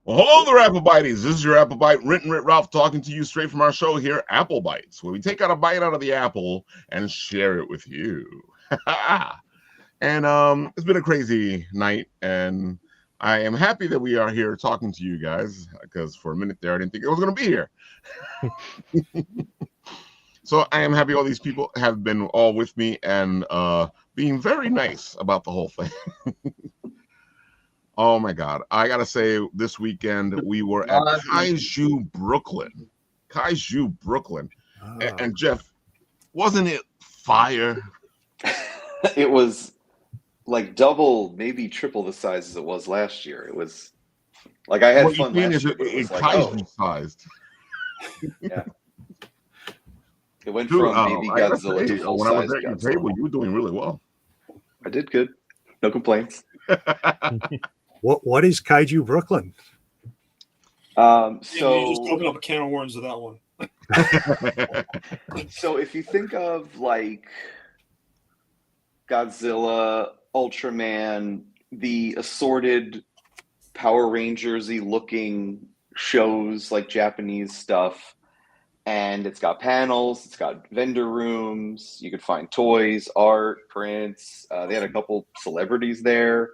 Well, hello there, Apple Bites. This is your Apple Bite, Rent Ralph, talking to you straight from our show here, Apple Bites, where we take out a bite out of the apple and share it with you. And it's been a crazy night, and I am happy that we are here talking to you guys, because for a minute there, I didn't think I was going to be here. So I am happy all these people have been all with me and being very nice about the whole thing. Oh my God. I got to say, this weekend we were at Kaiju Brooklyn. Kaiju Brooklyn. And Jeff, wasn't it fire? It was like double, maybe triple the size as it was last year. It was like I had fun last year. It was like, Kaiju sized. Yeah. It went from baby Godzilla to full when I size was at your Godzilla. table, you were doing really well. I did good. No complaints. What is Kaiju Brooklyn? So you just open up a can of worms with that one. So if you think of like Godzilla, Ultraman, the assorted Power Rangers-y looking shows like Japanese stuff, and it's got panels, it's got vendor rooms, you could find toys, art, prints. They had a couple celebrities there,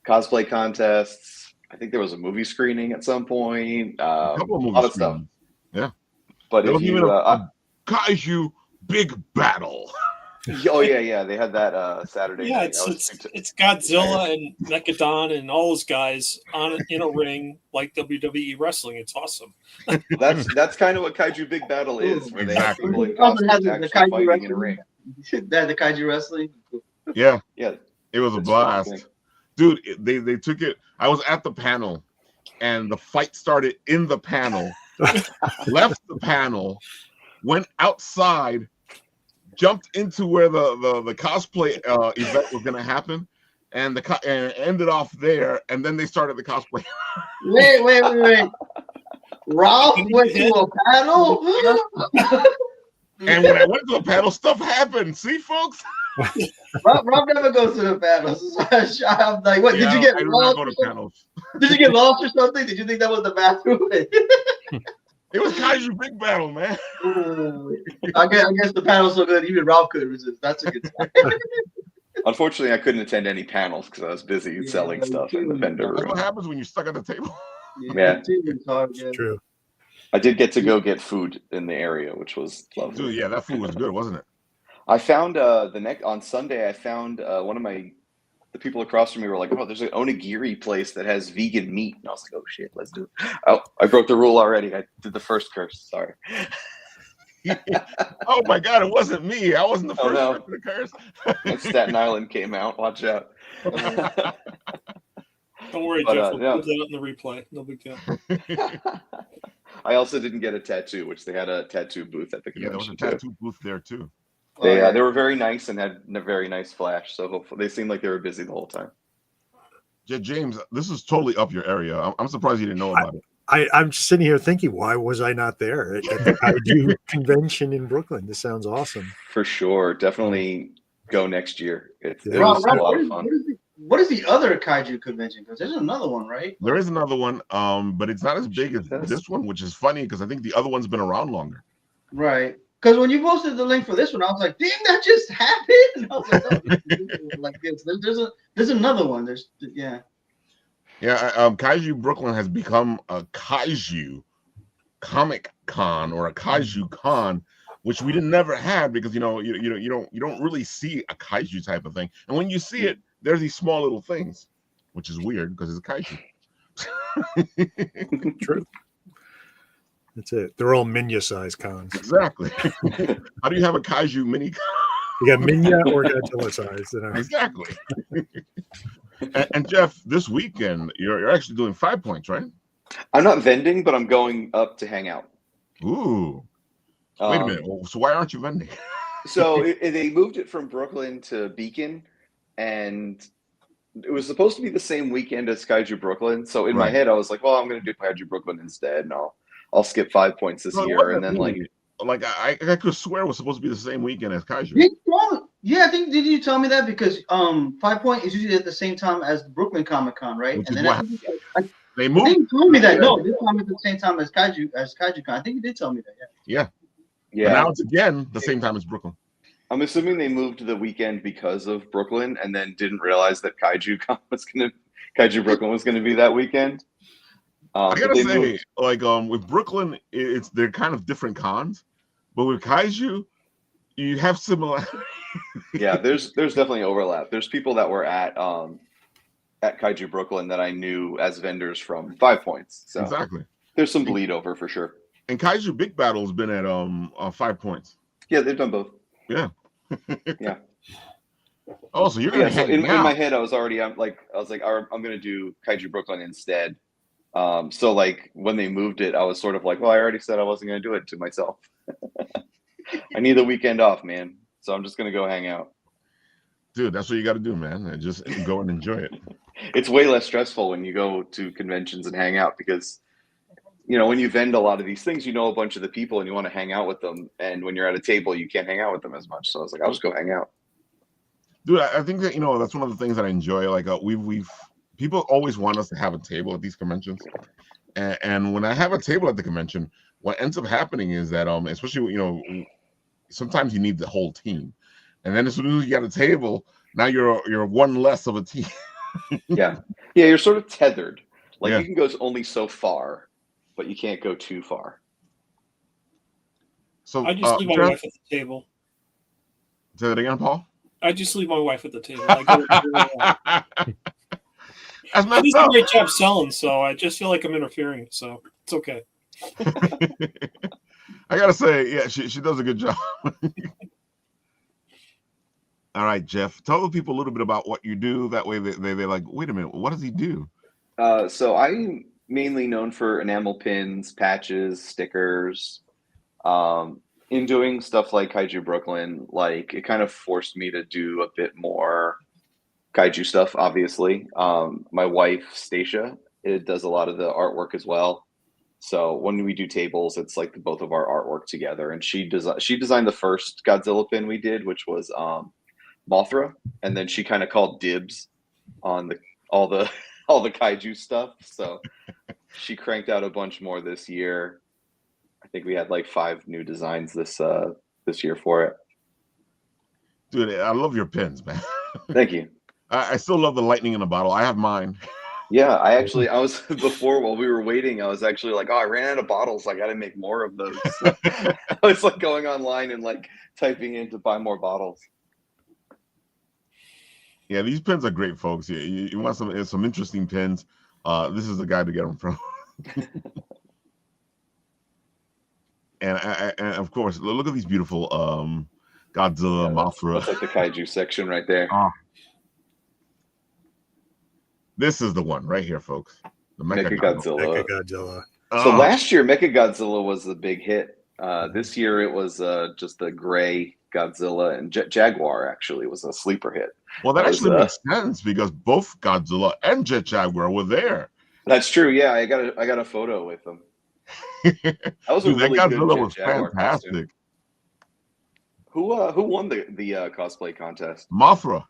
cosplay contests. I think there was a movie screening at some point. A couple of a movie lot of screenings. stuff. Yeah. But There if was even you, a Kaiju big battle. oh yeah, they had that Saturday. Yeah, night. it's Godzilla and Megadon and all those guys in a ring like WWE wrestling. It's awesome. That's kind of what Kaiju Big Battle is, where they have people in It also costumes has the actually Kaiju fighting in a wrestling. ring. That the Kaiju wrestling. Yeah. Yeah, It was a That's blast. interesting. Dude, they took it. I was at the panel, and the fight started in the panel, left the panel, went outside, jumped into where the cosplay event was going to happen, and and ended off there, and then they started the cosplay. Wait. Ralph went to a panel? And when I went to the panel, stuff happened. See, folks? Rob never goes to the panels. I'm like, what? Yeah, Did you get I do lost? not go to panels. Did you get lost or something? Did you think that was the bathroom? It was Kaiju Big Battle, man. I guess the panel's so good, even Ralph couldn't resist. That's a good sign. Unfortunately, I couldn't attend any panels because I was busy selling stuff in the vendor That's room. what happens when you're stuck at the table. Yeah. It's hard, yeah. True. I did get to go get food in the area, which was lovely. Dude, yeah, that food was good, wasn't it? I found on Sunday. I found one of the people across from me were like, "Oh, there's an onigiri place that has vegan meat," and I was like, "Oh shit, let's do it." Oh, I broke the rule already. I did the first curse. Sorry. Oh my God, it wasn't me. I wasn't the first no. person to curse. When Staten Island came out, watch out. Don't worry, But, Jeff. We'll no. put that in the replay. No big deal. I also didn't get a tattoo, which they had a tattoo booth at the Yeah, there was convention a too. tattoo booth there too. They were very nice and had a very nice flash. So hopefully they seemed like they were busy the whole time. James, this is totally up your area. I'm surprised you didn't know about it. I'm just sitting here thinking, why was I not there at the Kaiju convention in Brooklyn? This sounds awesome. For sure. Definitely go next year. It Rob, was a lot of fun. What is the other Kaiju convention? Because there's another one, right? There is another one, but it's not as big as this one, which is funny because I think the other one's been around longer. Right. Because when you posted the link for this one, I was like, "Didn't that just happen?" I was like, "Oh, like this." There's another one. Yeah. Kaiju Brooklyn has become a Kaiju Comic Con or a Kaiju Con, which we never had because you don't really see a Kaiju type of thing, and when you see it, there's these small little things, which is weird because it's a Kaiju. True. That's it. They're all Minya-sized cons. Exactly. How do you have a Kaiju mini con? You got Minya or Godzilla size. Exactly. and Jeff, this weekend you're actually doing 5 points, right? I'm not vending, but I'm going up to hang out. Ooh. Wait a minute. So why aren't you vending? So they moved it from Brooklyn to Beacon, and it was supposed to be the same weekend as Kaiju Brooklyn. So in my head, I was like, "Well, I'm going to do Kaiju Brooklyn instead, and I'll skip 5 points this year." And then I could swear it was supposed to be the same weekend as Kaiju. Yeah, I think did you tell me that because 5 Point is usually at the same time as the Brooklyn Comic Con, right? Which And is then what They I moved. think you told me that. No, this time at the same time as Kaiju Con. I think you did tell me that. Yeah. Yeah. But now it's again the same time as Brooklyn. I'm assuming they moved the weekend because of Brooklyn, and then didn't realize that Kaiju Brooklyn was gonna be that weekend. I But gotta they say, moved. like with Brooklyn, they're kind of different cons, but with Kaiju, you have similar. Yeah, there's definitely overlap. There's people that were at Kaiju Brooklyn that I knew as vendors from 5 Points. So Exactly. there's some bleed over for sure. And Kaiju Big Battle's been at 5 Points. Yeah, they've done both. Yeah. Yeah. Oh, so you're gonna So hang in out. my head, I was like, I'm gonna do Kaiju Brooklyn instead. So like when they moved it, I was sort of like, well, I already said I wasn't gonna do it to myself. I need the weekend off, man. So I'm just gonna go hang out. Dude, that's what you got to do, man. And just go and enjoy it. It's way less stressful when you go to conventions and hang out because, when you vend a lot of these things, a bunch of the people and you want to hang out with them. And when you're at a table, you can't hang out with them as much. So I was like, I'll just go hang out. Dude, I think that that's one of the things that I enjoy. Like we've people always want us to have a table at these conventions, and when I have a table at the convention, what ends up happening is that especially sometimes you need the whole team, and then as soon as you got a table, now you're one less of a team. Yeah, you're sort of tethered. Like Yeah. you can go only so far, but you can't go too far. So I just leave my Jeff, wife at the table. say that again, Paul. I just leave my wife at the table. I go That's she messed does a up. great job selling, so I just feel like I'm interfering. So it's okay. I gotta say, yeah, she does a good job. All right, Jeff, tell the people a little bit about what you do. That way they're like, wait a minute, what does he do? So I'm mainly known for enamel pins, patches, stickers. In doing stuff like Kaiju Brooklyn, like it kind of forced me to do a bit more Kaiju stuff, obviously. My wife, Stacia, does a lot of the artwork as well. So when we do tables, it's like both of our artwork together. And she designed the first Godzilla pin we did, which was Mothra, and then she kind of called dibs on all the Kaiju stuff. So she cranked out a bunch more this year. I think we had like 5 new designs this year for it. Dude, I love your pins, man. Thank you. I still love the lightning in a bottle. I have mine. Yeah, I was before while we were waiting, I was actually like, oh, I ran out of bottles. I got to make more of those. So I was like going online and like typing in to buy more bottles. Yeah, these pins are great, folks. Yeah, you want some interesting pins. This is the guy to get them from. and of course, look at these beautiful Godzilla, Mothra. That's like the Kaiju section right there. This is the one right here, folks. The Mechagodzilla. Mechagodzilla. So last year, Mechagodzilla was the big hit. This year, it was just the gray Godzilla, and Jaguar actually was a sleeper hit. Well, that actually makes sense because both Godzilla and Jet Jaguar were there. That's true. Yeah, I got a photo with them. That was a really Godzilla good was Jaguar fantastic. costume. Who won the cosplay contest? Mothra.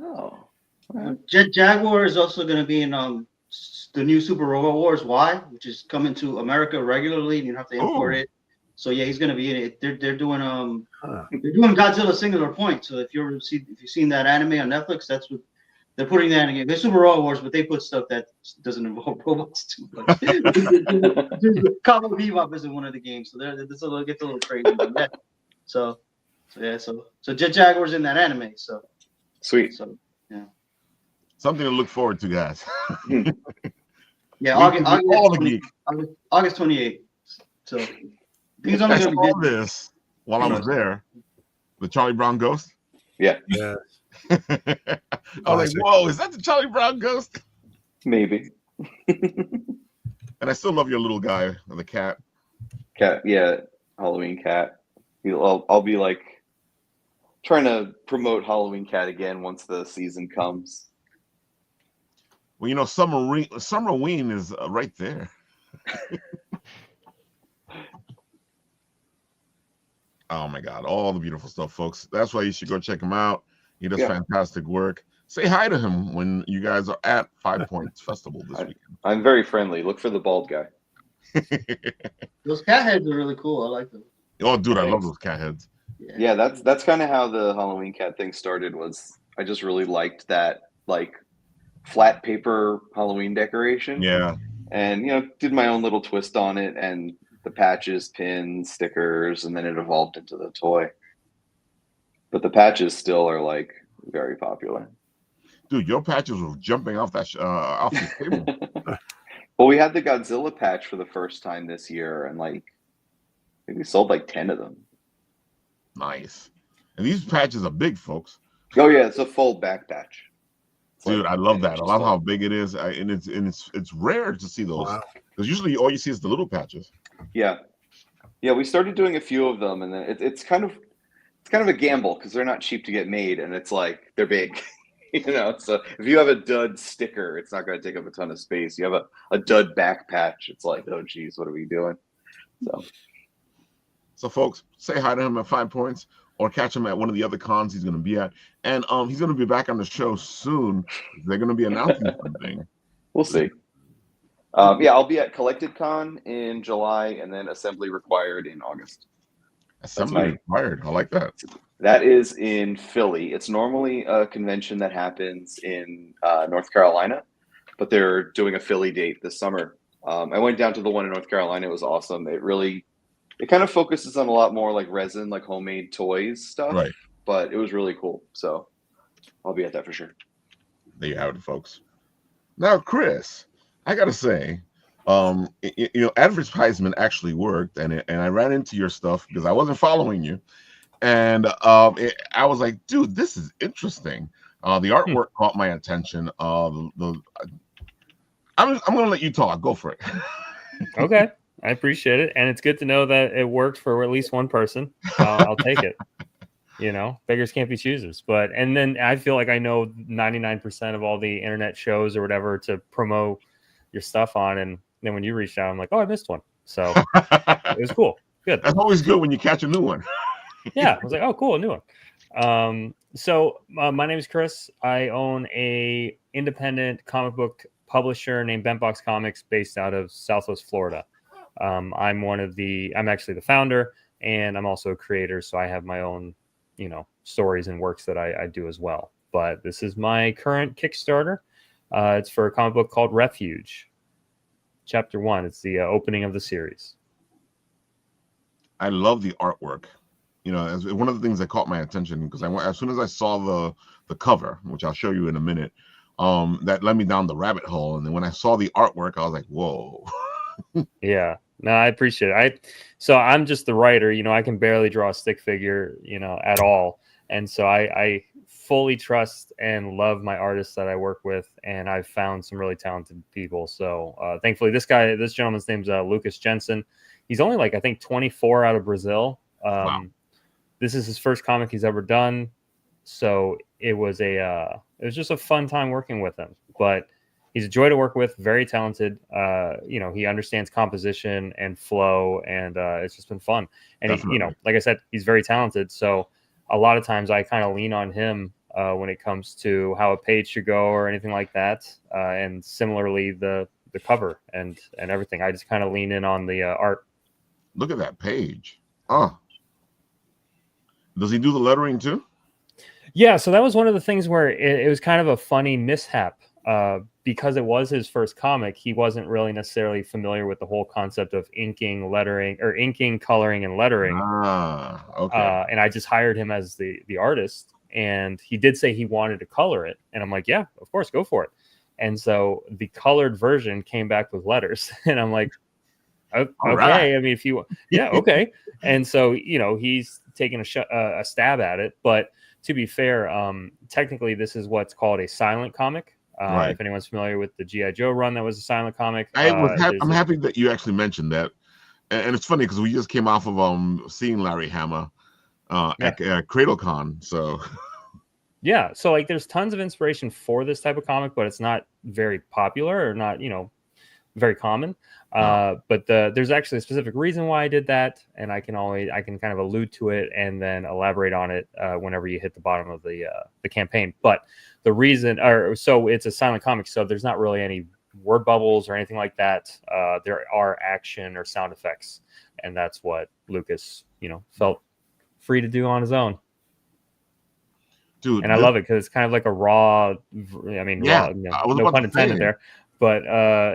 Oh. Jet Jaguar is also going to be in the new Super Robot Wars Y, which is coming to America regularly, and you don't have to import it. So yeah, he's going to be in it. They're doing Godzilla Singular Point. So if you've seen that anime on Netflix, that's what they're putting that in. They're Super Robot Wars, but they put stuff that doesn't involve robots too much. Cowboy Bebop isn't one of the games, so gets a little crazy on that. So Jet Jaguar's in that anime. So sweet. So yeah. Something to look forward to, guys. Yeah, August 28th. So things only gonna be all this while I was there. The Charlie Brown Ghost. Yeah. Yeah. I was like, whoa, is that the Charlie Brown Ghost? Maybe. And I still love your little guy, the cat. Cat, yeah, Halloween cat. I'll be like trying to promote Halloween cat again once the season comes. Well, Summerween is right there. Oh my God, all the beautiful stuff, folks. That's why you should go check him out. He does fantastic work. say hi to him when you guys are at 5 Points Festival this weekend. I'm very friendly. Look for the bald guy. Those cat heads are really cool. I like them. Oh, dude, I love Thanks. those cat heads. Yeah, that's kind of how the Halloween cat thing started. Was I just really liked that like flat paper Halloween decoration. Yeah. And did my own little twist on it, and the patches, pins, stickers, and then it evolved into the toy. But the patches still are like very popular. Dude, your patches were jumping off that off the table. Well, we had the Godzilla patch for the first time this year, and like I think we sold like 10 of them. Nice. And these patches are big, folks. Oh yeah, it's a full back patch. It's Dude, like I love 10 that. I inches love tall. how big it is, and it's rare to see those Wow. because usually all you see is the little patches. Yeah, we started doing a few of them, and then it's kind of a gamble because they're not cheap to get made, and it's like they're big. So if you have a dud sticker, it's not going to take up a ton of space. You have a dud back patch, it's like, oh geez, what are we doing? So, folks, say hi to him at 5 Points or catch him at one of the other cons he's going to be at. And he's going to be back on the show soon. They're going to be announcing something. We'll see. I'll be at Collected Con in July, and then Assembly Required in August. Assembly required. I like that. That is in Philly. It's normally a convention that happens in North Carolina, but they're doing a Philly date this summer. I went down to the one in North Carolina. It was awesome. It kind of focuses on a lot more like resin, like homemade toys stuff. Right. But it was really cool. So I'll be at that for sure. There you have it, folks. Now, Chris, I got to say, advertisement actually worked, and I ran into your stuff because I wasn't following you. And I was like, dude, this is interesting. The artwork caught my attention. I'm going to let you talk. Go for it. Okay. I appreciate it. And it's good to know that it worked for at least one person. I'll take it. Beggars can't be choosers. And then I feel like I know 99% of all the internet shows or whatever to promote your stuff on. And then when you reached out, I'm like, oh, I missed one. So it was cool. Good. That's always good when you catch a new one. Yeah. I was like, oh, cool. A new one. So my name is Chris. I own a independent comic book publisher named Bentbox Comics based out of Southwest Florida. I'm actually the founder, and I'm also a creator. So I have my own, stories and works that I do as well. But this is my current Kickstarter. It's for a comic book called Refuge. Chapter 1. It's the opening of the series. I love the artwork. As one of the things that caught my attention because as soon as I saw the cover, which I'll show you in a minute, that led me down the rabbit hole. And then when I saw the artwork, I was like, whoa. Yeah, no, I appreciate it. So I'm just the writer, I can barely draw a stick figure, at all. And so I fully trust and love my artists that I work with. And I've found some really talented people. So thankfully this gentleman's name's Lucas Jensen. He's only I think 24 out of Brazil. Wow. This is his first comic he's ever done. So it was just a fun time working with him, but he's a joy to work with, very talented. He understands composition and flow, and it's just been fun. And he, like I said, he's very talented. So a lot of times I kind of lean on him when it comes to how a page should go or anything like that. And similarly, the cover and everything. I just kind of lean in on the art. Look at that page. Oh, does he do the lettering too? Yeah. So that was one of the things where it was kind of a funny mishap. Because it was his first comic, he wasn't really necessarily familiar with the whole concept of inking, coloring, and lettering. Okay. And I just hired him as the artist, and he did say he wanted to color it, and I'm like, yeah, of course, go for it. And so the colored version came back with letters, and I'm like, okay. Right. I mean, if you, yeah, okay. And so he's taking a stab at it, but to be fair, technically, this is what's called a silent comic. Right. If anyone's familiar with the G.I. Joe run, that was a silent comic. I'm happy that you actually mentioned that. And it's funny because we just came off of seeing Larry Hama at CradleCon. So yeah, so there's tons of inspiration for this type of comic, but it's not very popular or not, very common. But there's actually a specific reason why I did that, and I can kind of allude to it and then elaborate on it whenever you hit the bottom of the campaign. But the reason, so it's a silent comic, so there's not really any word bubbles or anything like that. There are action or sound effects, and that's what Lucas, felt free to do on his own. Dude, and I love it because it's kind of like a raw. I mean, raw, no pun intended there. But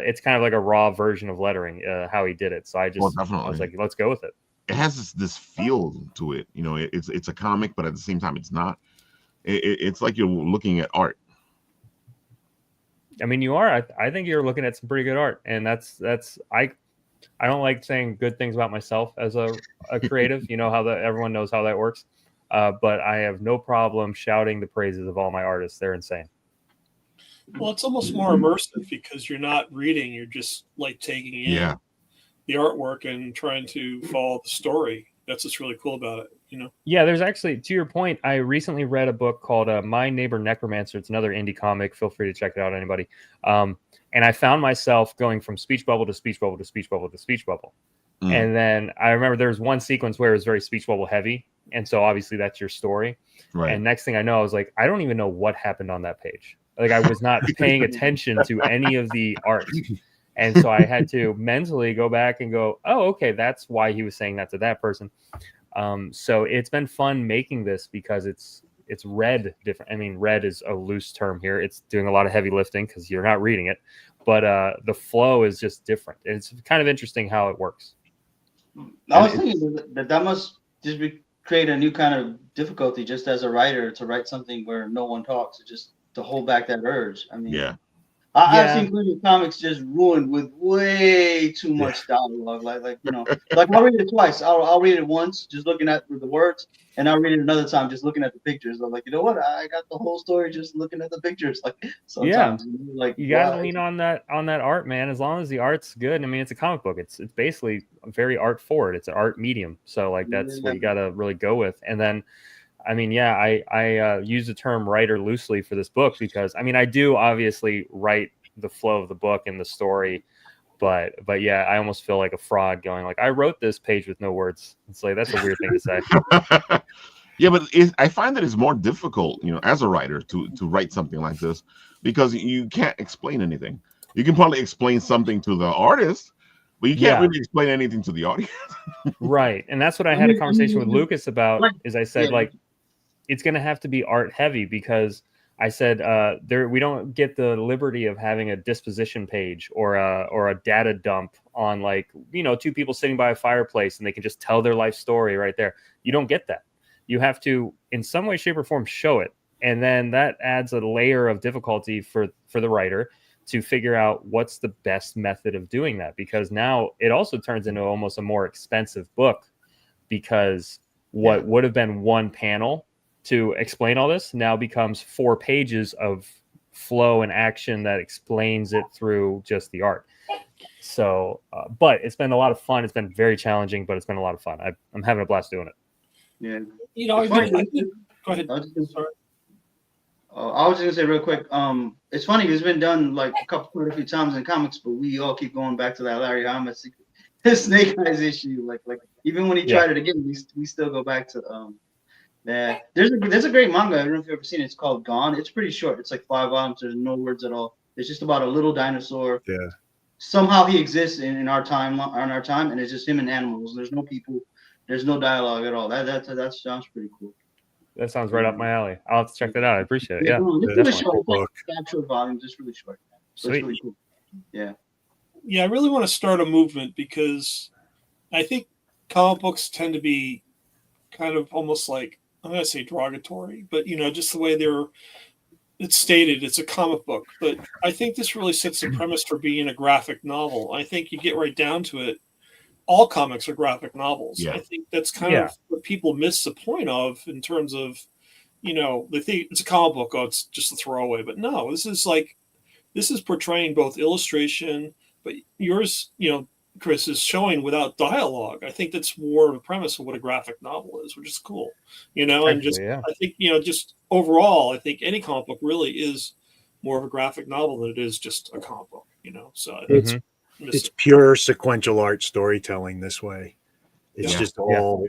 it's kind of like a raw version of lettering, how he did it. So I was like, let's go with it. It has this feel to it. It's a comic, but at the same time, it's not. It's like you're looking at art. I mean, you are. I think you're looking at some pretty good art, and that's I don't like saying good things about myself as a creative. How everyone knows how that works. But I have no problem shouting the praises of all my artists. They're insane. Well, it's almost more immersive because you're not reading; you're just like taking in the artwork and trying to follow the story. That's what's really cool about it, Yeah, there's actually, to your point, I recently read a book called My Neighbor Necromancer. It's another indie comic. Feel free to check it out, anybody. And I found myself going from speech bubble to speech bubble to speech bubble to speech bubble. And then I remember there was one sequence where it was very speech bubble heavy. And so obviously that's your story. Right. And next thing I know, I was like, I don't even know what happened on that page. Like I was not paying attention to any of the art. And so I had to mentally go back and go, oh, okay, that's why he was saying that to that person. So it's been fun making this because it's read different. I mean, read is a loose term here. It's doing a lot of heavy lifting because you're not reading it. But the flow is just different. It's kind of interesting how it works. I was thinking that must just create a new kind of difficulty just as a writer to write something where no one talks, just to hold back that urge. I mean, I've seen plenty of comics just ruined with way too much dialogue. Like I'll read it twice. I'll read it once, just looking at the words, and I'll read it another time, just looking at the pictures. I'm like, you know what? I got the whole story just looking at the pictures. Like sometimes, you gotta lean on that art, man. As long as the art's good. I mean, it's a comic book. It's basically very art forward. It's an art medium. So like that's what you gotta really go with. And then, I mean, I use the term writer loosely for this book because, I mean, I do obviously write the flow of the book and the story, but yeah, I almost feel like a fraud going like, I wrote this page with no words. It's like, that's a weird thing to say. Yeah, but I find that it's more difficult, as a writer to write something like this because you can't explain anything. You can probably explain something to the artist, but you can't really explain anything to the audience. Right. And that's what I had a conversation with Lucas about is I said, like, it's going to have to be art heavy because I said we don't get the liberty of having a disposition page or a data dump on like, two people sitting by a fireplace and they can just tell their life story right there. You don't get that. You have to, in some way, shape, or form, show it. And then that adds a layer of difficulty for the writer to figure out what's the best method of doing that. Because now it also turns into almost a more expensive book because what would have been one panel to explain all this now becomes 4 pages of flow and action that explains it through just the art. So, but it's been a lot of fun. It's been very challenging, but it's been a lot of fun. I'm having a blast doing it. Yeah. I did. Go ahead. I was just gonna say real quick. It's funny. It's been done like quite a few times in comics, but we all keep going back to that Larry Hama Snake Eyes issue. Like even when he tried it again, we still go back to There's a great manga. I don't know if you've ever seen it. It's called Gone. It's pretty short. It's like 5 volumes. There's no words at all. It's just about a little dinosaur. Yeah. Somehow he exists in our time, and it's just him and animals. There's no people. There's no dialogue at all. That sounds pretty cool. That sounds right up my alley. I'll have to check that out. I appreciate it. Yeah. It's really short. It's like volumes. It's really short. Sweet. It's really cool. Yeah. Yeah, I really want to start a movement because I think comic books tend to be kind of almost like, I'm going to say derogatory, but just the way it's stated, it's a comic book. But I think this really sets the premise for being a graphic novel. I think you get right down to it. All comics are graphic novels. Yeah. I think that's kind of what people miss the point of in terms of, they think it's a comic book. Oh, it's just a throwaway. But no, this is portraying both illustration, but yours, Chris, is showing without dialogue. I think that's more of a premise of what a graphic novel is, which is cool, I think, just overall, I think any comic book really is more of a graphic novel than it is just a comic book, so it's pure sequential art storytelling this way. It's just all,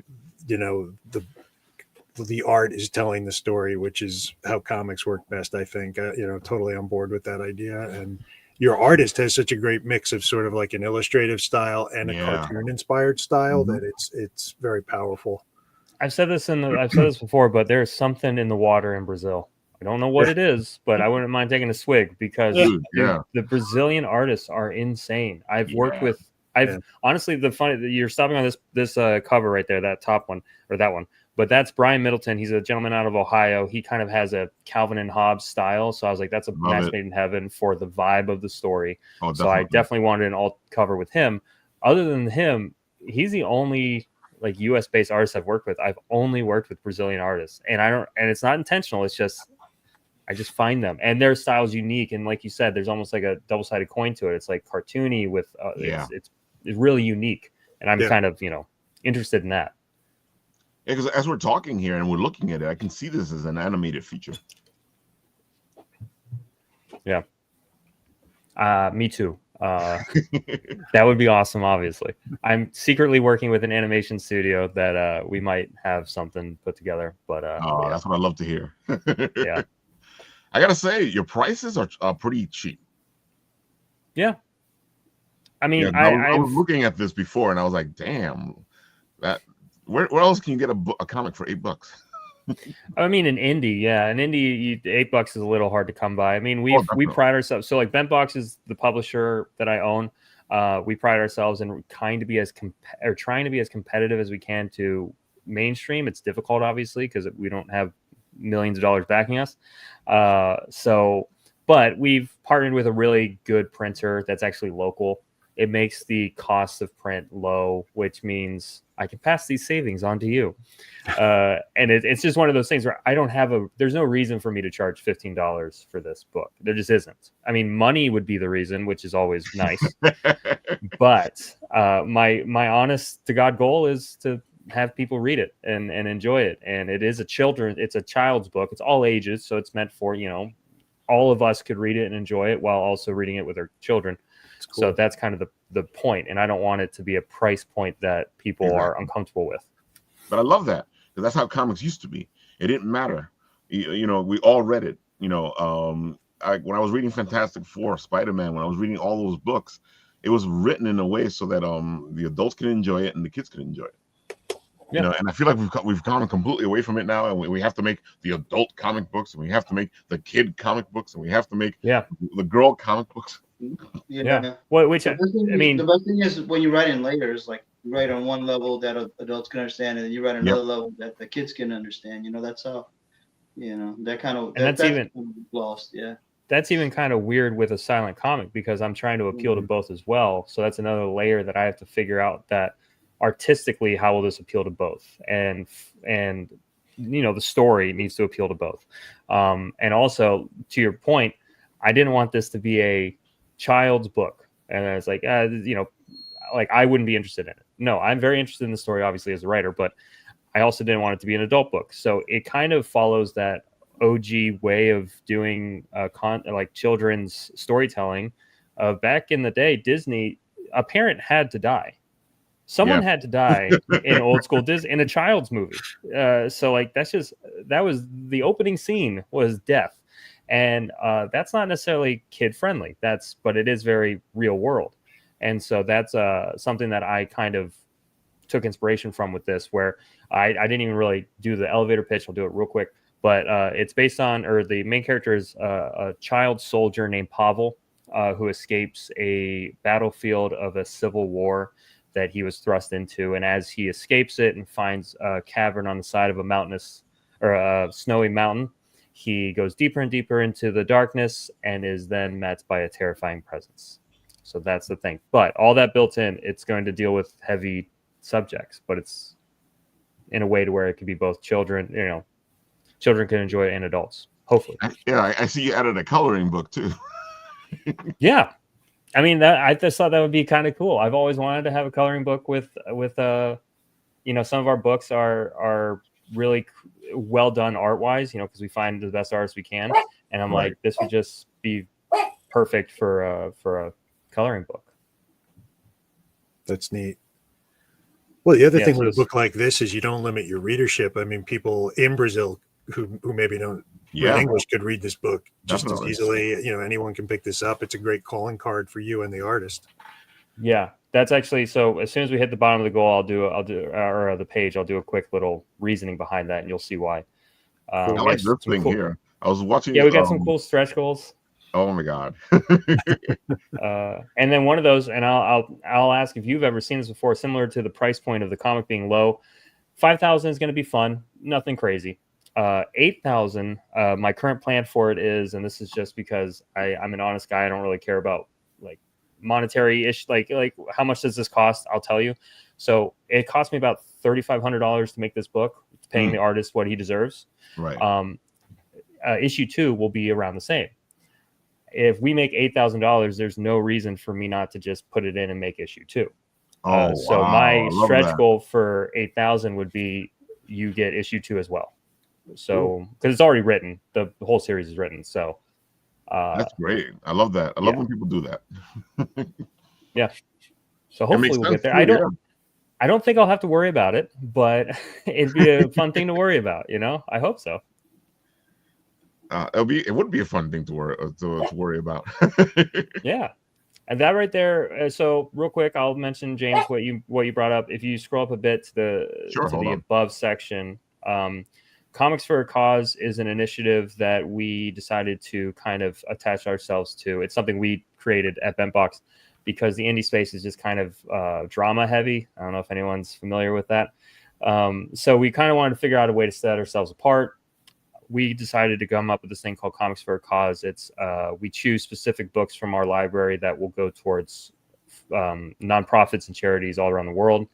the art is telling the story, which is how comics work best, I think. Totally on board with that idea. And your artist has such a great mix of sort of like an illustrative style and a cartoon inspired style that it's very powerful. I've said this before, but there's something in the water in Brazil. I don't know what it is, but I wouldn't mind taking a swig because the Brazilian artists are insane. I've worked with. Honestly, the funny you're stopping on this cover right there, that top one or that one, but that's Brian Middleton. He's a gentleman out of Ohio. He kind of has a Calvin and Hobbes style, so I was like, that's a match made in heaven for the vibe of the story. So I definitely wanted an alt cover with him. Other than him, he's the only like US based artist I've worked with. I've only worked with Brazilian artists, and it's not intentional. It's just I just find them, and their style's unique. And like you said, there's almost like a double-sided coin to it. It's like cartoony with it's really unique, and I'm kind of interested in that. Yeah, because as we're talking here and we're looking at it, I can see this as an animated feature. Yeah, me too. That would be awesome. Obviously, I'm secretly working with an animation studio that we might have something put together. But that's what I love to hear. Yeah. I gotta say, your prices are pretty cheap. Yeah, I mean, I was looking at this before, and I was like, "Damn, that where else can you get a comic for $8?" I mean, an indie, $8 is a little hard to come by. I mean, we pride ourselves. So, like, Bentbox is the publisher that I own. We pride ourselves in trying to be as competitive as we can to mainstream. It's difficult, obviously, because we don't have millions of dollars backing us. But we've partnered with a really good printer that's actually local. It makes the cost of print low, which means I can pass these savings on to you. And it's just one of those things where there's no reason for me to charge $15 for this book. There just isn't. I mean, money would be the reason, which is always nice. But my honest to God goal is to have people read it and enjoy it. And it's a child's book. It's all ages. So it's meant for, all of us could read it and enjoy it while also reading it with our children. Cool. So that's kind of the point. And I don't want it to be a price point that people are uncomfortable with. But I love that, because that's how comics used to be. It didn't matter. We all read it. When I was reading Fantastic Four, Spider-Man, when I was reading all those books, it was written in a way so that the adults can enjoy it and the kids can enjoy it. Yeah. And I feel like we've gone completely away from it now, and we have to make the adult comic books, and we have to make the kid comic books, and we have to make the girl comic books. Yeah. Well, the best thing is when you write in layers, like you write on one level that adults can understand, and then you write on another level that the kids can understand. That's how, that kind of that's even lost. Yeah. That's even kind of weird with a silent comic, because I'm trying to appeal to both as well. So that's another layer that I have to figure out, that artistically, how will this appeal to both? And the story needs to appeal to both. And also, to your point, I didn't want this to be a child's book. And I was like, like I wouldn't be interested in it. No, I'm very interested in the story, obviously, as a writer, but I also didn't want it to be an adult book. So it kind of follows that OG way of doing like children's storytelling. Back in the day, Disney, a parent had to die. Someone had to die in old school Disney in a child's movie. So like that was the opening scene was death. And that's not necessarily kid friendly. But it is very real world. And so that's something that I kind of took inspiration from with this, where I didn't even really do the elevator pitch. I'll do it real quick. But it's based on, or the main character is a child soldier named Pavel, who escapes a battlefield of a civil war that he was thrust into. And as he escapes it and finds a cavern on the side of a snowy mountain, he goes deeper and deeper into the darkness and is then met by a terrifying presence. So that's the thing. But all that built in, it's going to deal with heavy subjects, but it's in a way to where it could be both children, children can enjoy it and adults, hopefully. Yeah, I see you added a coloring book too. Yeah. I mean, I just thought that would be kind of cool. I've always wanted to have a coloring book with some of our books are really well done art wise, because we find the best artists we can. And I'm like, this would just be perfect for a coloring book. That's neat. Well, the other Yeah, thing so with a book like this is you don't limit your readership. I mean, people in Brazil who maybe don't read English could read this book just Definitely. as easily. Anyone can pick this up. It's a great calling card for you and the artist. Yeah, that's actually, so as soon as we hit the bottom of the goal, I'll do or the page, I'll do a quick little reasoning behind that, and you'll see why. I like this thing here. I was watching. Yeah, we got some cool stretch goals. Oh my god! And then one of those, and I'll ask if you've ever seen this before. Similar to the price point of the comic being low, 5,000 is going to be fun, nothing crazy. 8,000. My current plan for it is, and this is just because I'm an honest guy. I don't really care about like monetary ish, like how much does this cost? I'll tell you. So it cost me about $3,500 to make this book, paying the artist what he deserves. Right. Issue 2 will be around the same. If we make $8,000, there's no reason for me not to just put it in and make issue 2. So my stretch goal for 8,000 would be you get issue 2 as well. So because it's already written, the whole series is written. So that's great. I love that. I love when people do that. Yeah. So hopefully we'll get there. I don't think I'll have to worry about it, but it'd be a fun thing to worry about. I hope so. It would be a fun thing to worry about. Yeah. And that right there. So real quick, I'll mention, James, what you brought up. If you scroll up a bit to the above section, Comics for a Cause is an initiative that we decided to kind of attach ourselves to. It's something we created at Bentbox because the indie space is just kind of drama heavy. I don't know if anyone's familiar with that. So we kind of wanted to figure out a way to set ourselves apart. We decided to come up with this thing called Comics for a Cause. It's we choose specific books from our library that will go towards nonprofits and charities all around the world.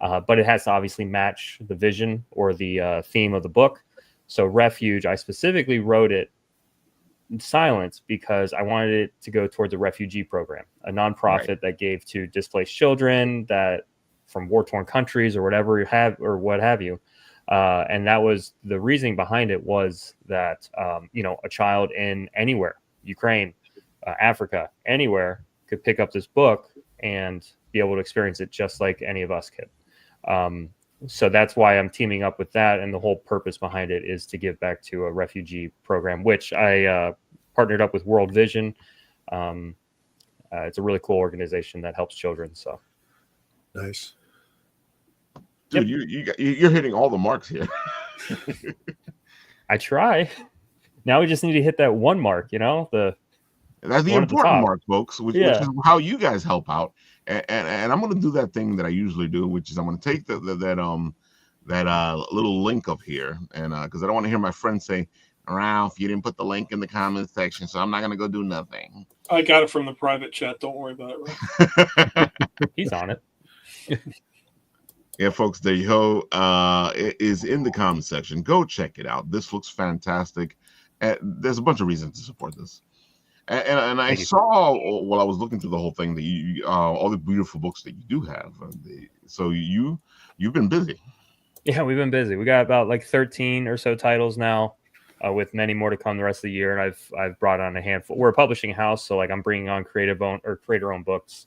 But it has to obviously match the vision or the theme of the book. So Refuge, I specifically wrote it in silence because I wanted it to go towards a refugee program, a nonprofit that gave to displaced children that from war-torn countries or whatever what have you. And that was the reasoning behind it, was that a child in anywhere, Ukraine, Africa, anywhere, could pick up this book and be able to experience it just like any of us could. So that's why I'm teaming up with that, and the whole purpose behind it is to give back to a refugee program, which I partnered up with World Vision. It's a really cool organization that helps children. So nice. Dude, you're hitting all the marks here. I try. Now we just need to hit that one mark, that's the important mark, folks, which is how you guys help out. And I'm going to do that thing that I usually do, which is I'm going to take that little link up here, and because I don't want to hear my friends say, Ralph, you didn't put the link in the comments section, so I'm not going to go do nothing. I got it from the private chat. Don't worry about it, Ralph. He's on it. Yeah, folks, there you go. It is in the comment section. Go check it out. This looks fantastic. There's a bunch of reasons to support this. And I saw while I was looking through the whole thing that you all the beautiful books that you do have. So you've been busy. Yeah, we've been busy. We got about like 13 or so titles now, with many more to come the rest of the year. And I've brought on a handful. We're a publishing house, so like I'm bringing on creator-owned books.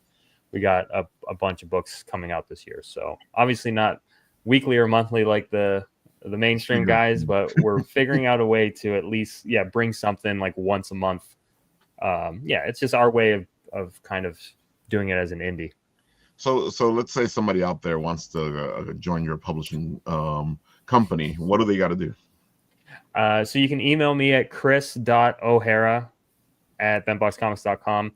We got a bunch of books coming out this year. So obviously not weekly or monthly like the mainstream guys, but we're figuring out a way to at least bring something like once a month. It's just our way of kind of doing it as an indie. So let's say somebody out there wants to join your publishing company. What do they got to do? So you can email me at chris.o'hara@bentboxcomics.com.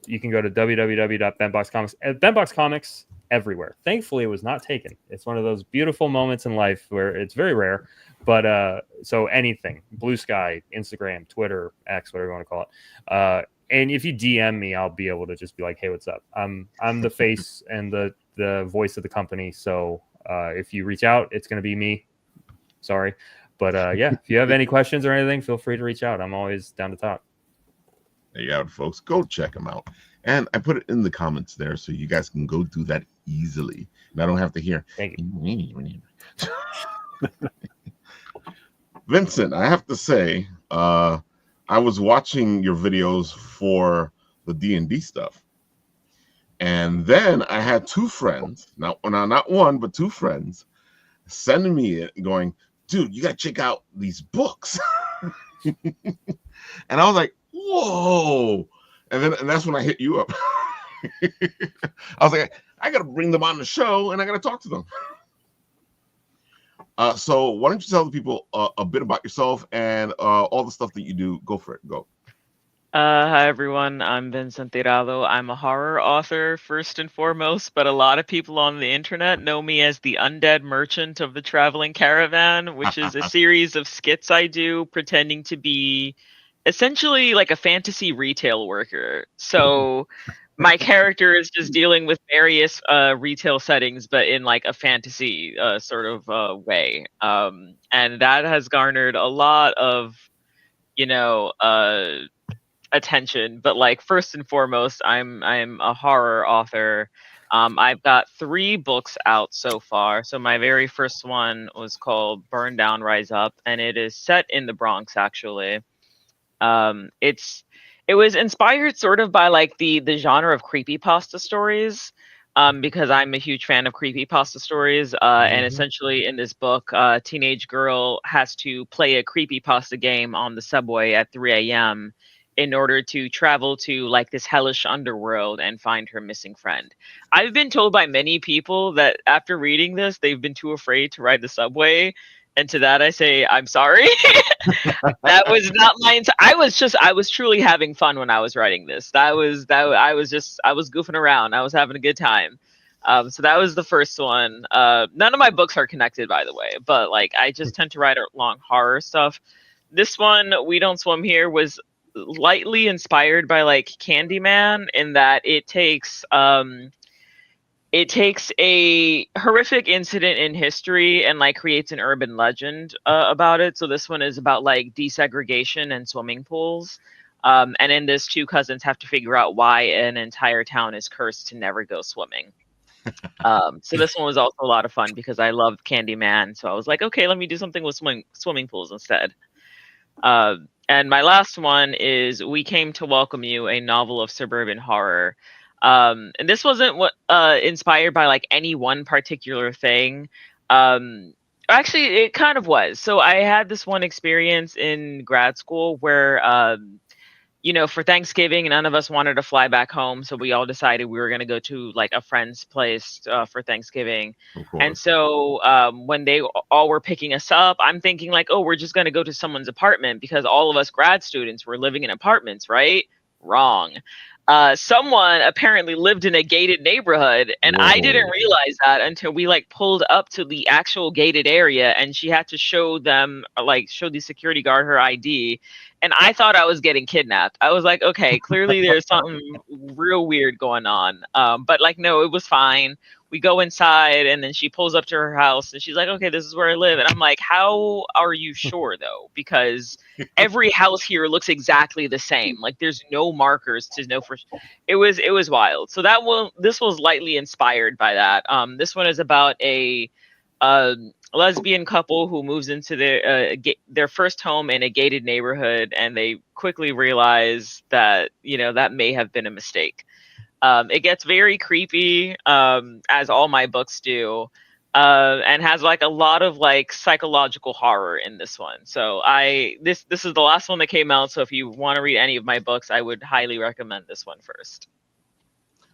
You can go to www.bentboxcomics. Bentbox Comics everywhere. Thankfully, it was not taken. It's one of those beautiful moments in life where it's very rare. But so anything, Blue Sky, Instagram, Twitter, X, whatever you want to call it. And if you DM me, I'll be able to just be like, hey, what's up? I'm the face and the voice of the company. So if you reach out, it's going to be me. Sorry. But if you have any questions or anything, feel free to reach out. I'm always down to talk. There you have it, folks. Go check them out. And I put it in the comments there so you guys can go do that easily. And I don't have to hear. Thank you. Vincent, I have to say, I was watching your videos for the D&D stuff. And then I had two friends, not one, but two friends, sending me it, going, "Dude, you gotta check out these books." And I was like, "Whoa!" And that's when I hit you up. I was like, I gotta bring them on the show, and I gotta talk to them. So why don't you tell the people a bit about yourself and all the stuff that you do? Go for it. Go. Hi everyone, I'm Vincent Tirado. I'm a horror author first and foremost, but a lot of people on the internet know me as the undead merchant of the traveling caravan, which is a series of skits I do pretending to be essentially like a fantasy retail worker. So my character is just dealing with various retail settings, but in like a fantasy sort of way. And that has garnered a lot of, you know, attention. But like first and foremost, I'm a horror author. I've got 3 books out so far. So my very first one was called Burn Down, Rise Up, and it is set in the Bronx actually. It was inspired sort of by like the genre of creepypasta stories. Because I'm a huge fan of creepypasta stories, and essentially in this book, a teenage girl has to play a creepypasta game on the subway at 3 a.m. in order to travel to like this hellish underworld and find her missing friend. I've been told by many people that after reading this, they've been too afraid to ride the subway. And to that, I say, I'm sorry. That was not my. I was truly having fun when I was writing this. I was goofing around. I was having a good time. So that was the first one. None of my books are connected, by the way, but like I just tend to write long horror stuff. This one, We Don't Swim Here, was lightly inspired by like Candyman in that it takes a horrific incident in history and like creates an urban legend about it. So this one is about like desegregation and swimming pools. And in this, 2 cousins have to figure out why an entire town is cursed to never go swimming. So this one was also a lot of fun because I loved Candyman. So I was like, okay, let me do something with swimming pools instead. And my last one is We Came to Welcome You, a novel of suburban horror. And this wasn't what inspired by like any one particular thing. Actually, it kind of was. So I had this one experience in grad school where, for Thanksgiving, none of us wanted to fly back home, so we all decided we were going to go to like a friend's place for Thanksgiving. And so when they all were picking us up, I'm thinking like, oh, we're just going to go to someone's apartment because all of us grad students were living in apartments, right? Wrong. Someone apparently lived in a gated neighborhood, and I didn't realize that until we like pulled up to the actual gated area, and she had to show the security guard her ID, and I thought I was getting kidnapped. I was like, okay, clearly there's something real weird going on. But like, no, it was fine. We go inside, and then she pulls up to her house, and she's like, okay, this is where I live. And I'm like, how are you sure though? Because every house here looks exactly the same. Like there's no markers to know for. It was wild. So this was lightly inspired by that. This one is about a lesbian couple who moves into their first home in a gated neighborhood, and they quickly realize that that may have been a mistake. It gets very creepy, as all my books do, and has like a lot of like psychological horror in this one. So this is the last one that came out. So if you want to read any of my books, I would highly recommend this one first.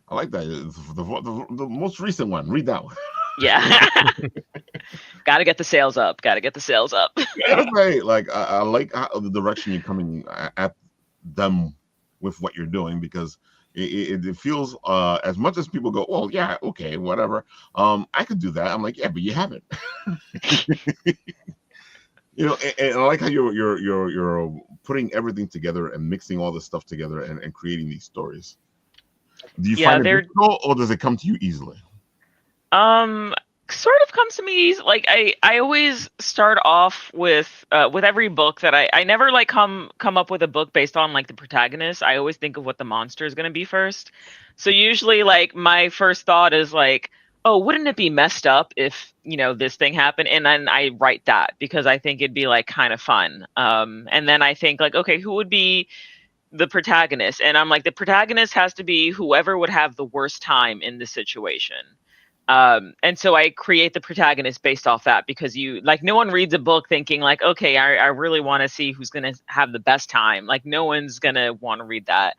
I like that. The most recent one. Read that one. Yeah. Got to get the sales up. That's right. Like I like the direction you're coming at them with what you're doing, because it feels as much as people go, well, yeah, okay, whatever. I could do that. I'm like, yeah, but you haven't. And I like how you're putting everything together and mixing all this stuff together and creating these stories. Do you find it difficult, or does it come to you easily? Sort of comes to me easy. Like I always start off with every book that I never like come up with a book based on like the protagonist. I always think of what the monster is going to be first. So usually like my first thought is like, oh, wouldn't it be messed up if this thing happened? And then I write that because I think it'd be like kind of fun. And then I think like, okay, who would be the protagonist, and I'm like, the protagonist has to be whoever would have the worst time in the situation. And so I create the protagonist based off that, because you like, no one reads a book thinking like, okay, I really want to see who's going to have the best time. Like, no one's going to want to read that.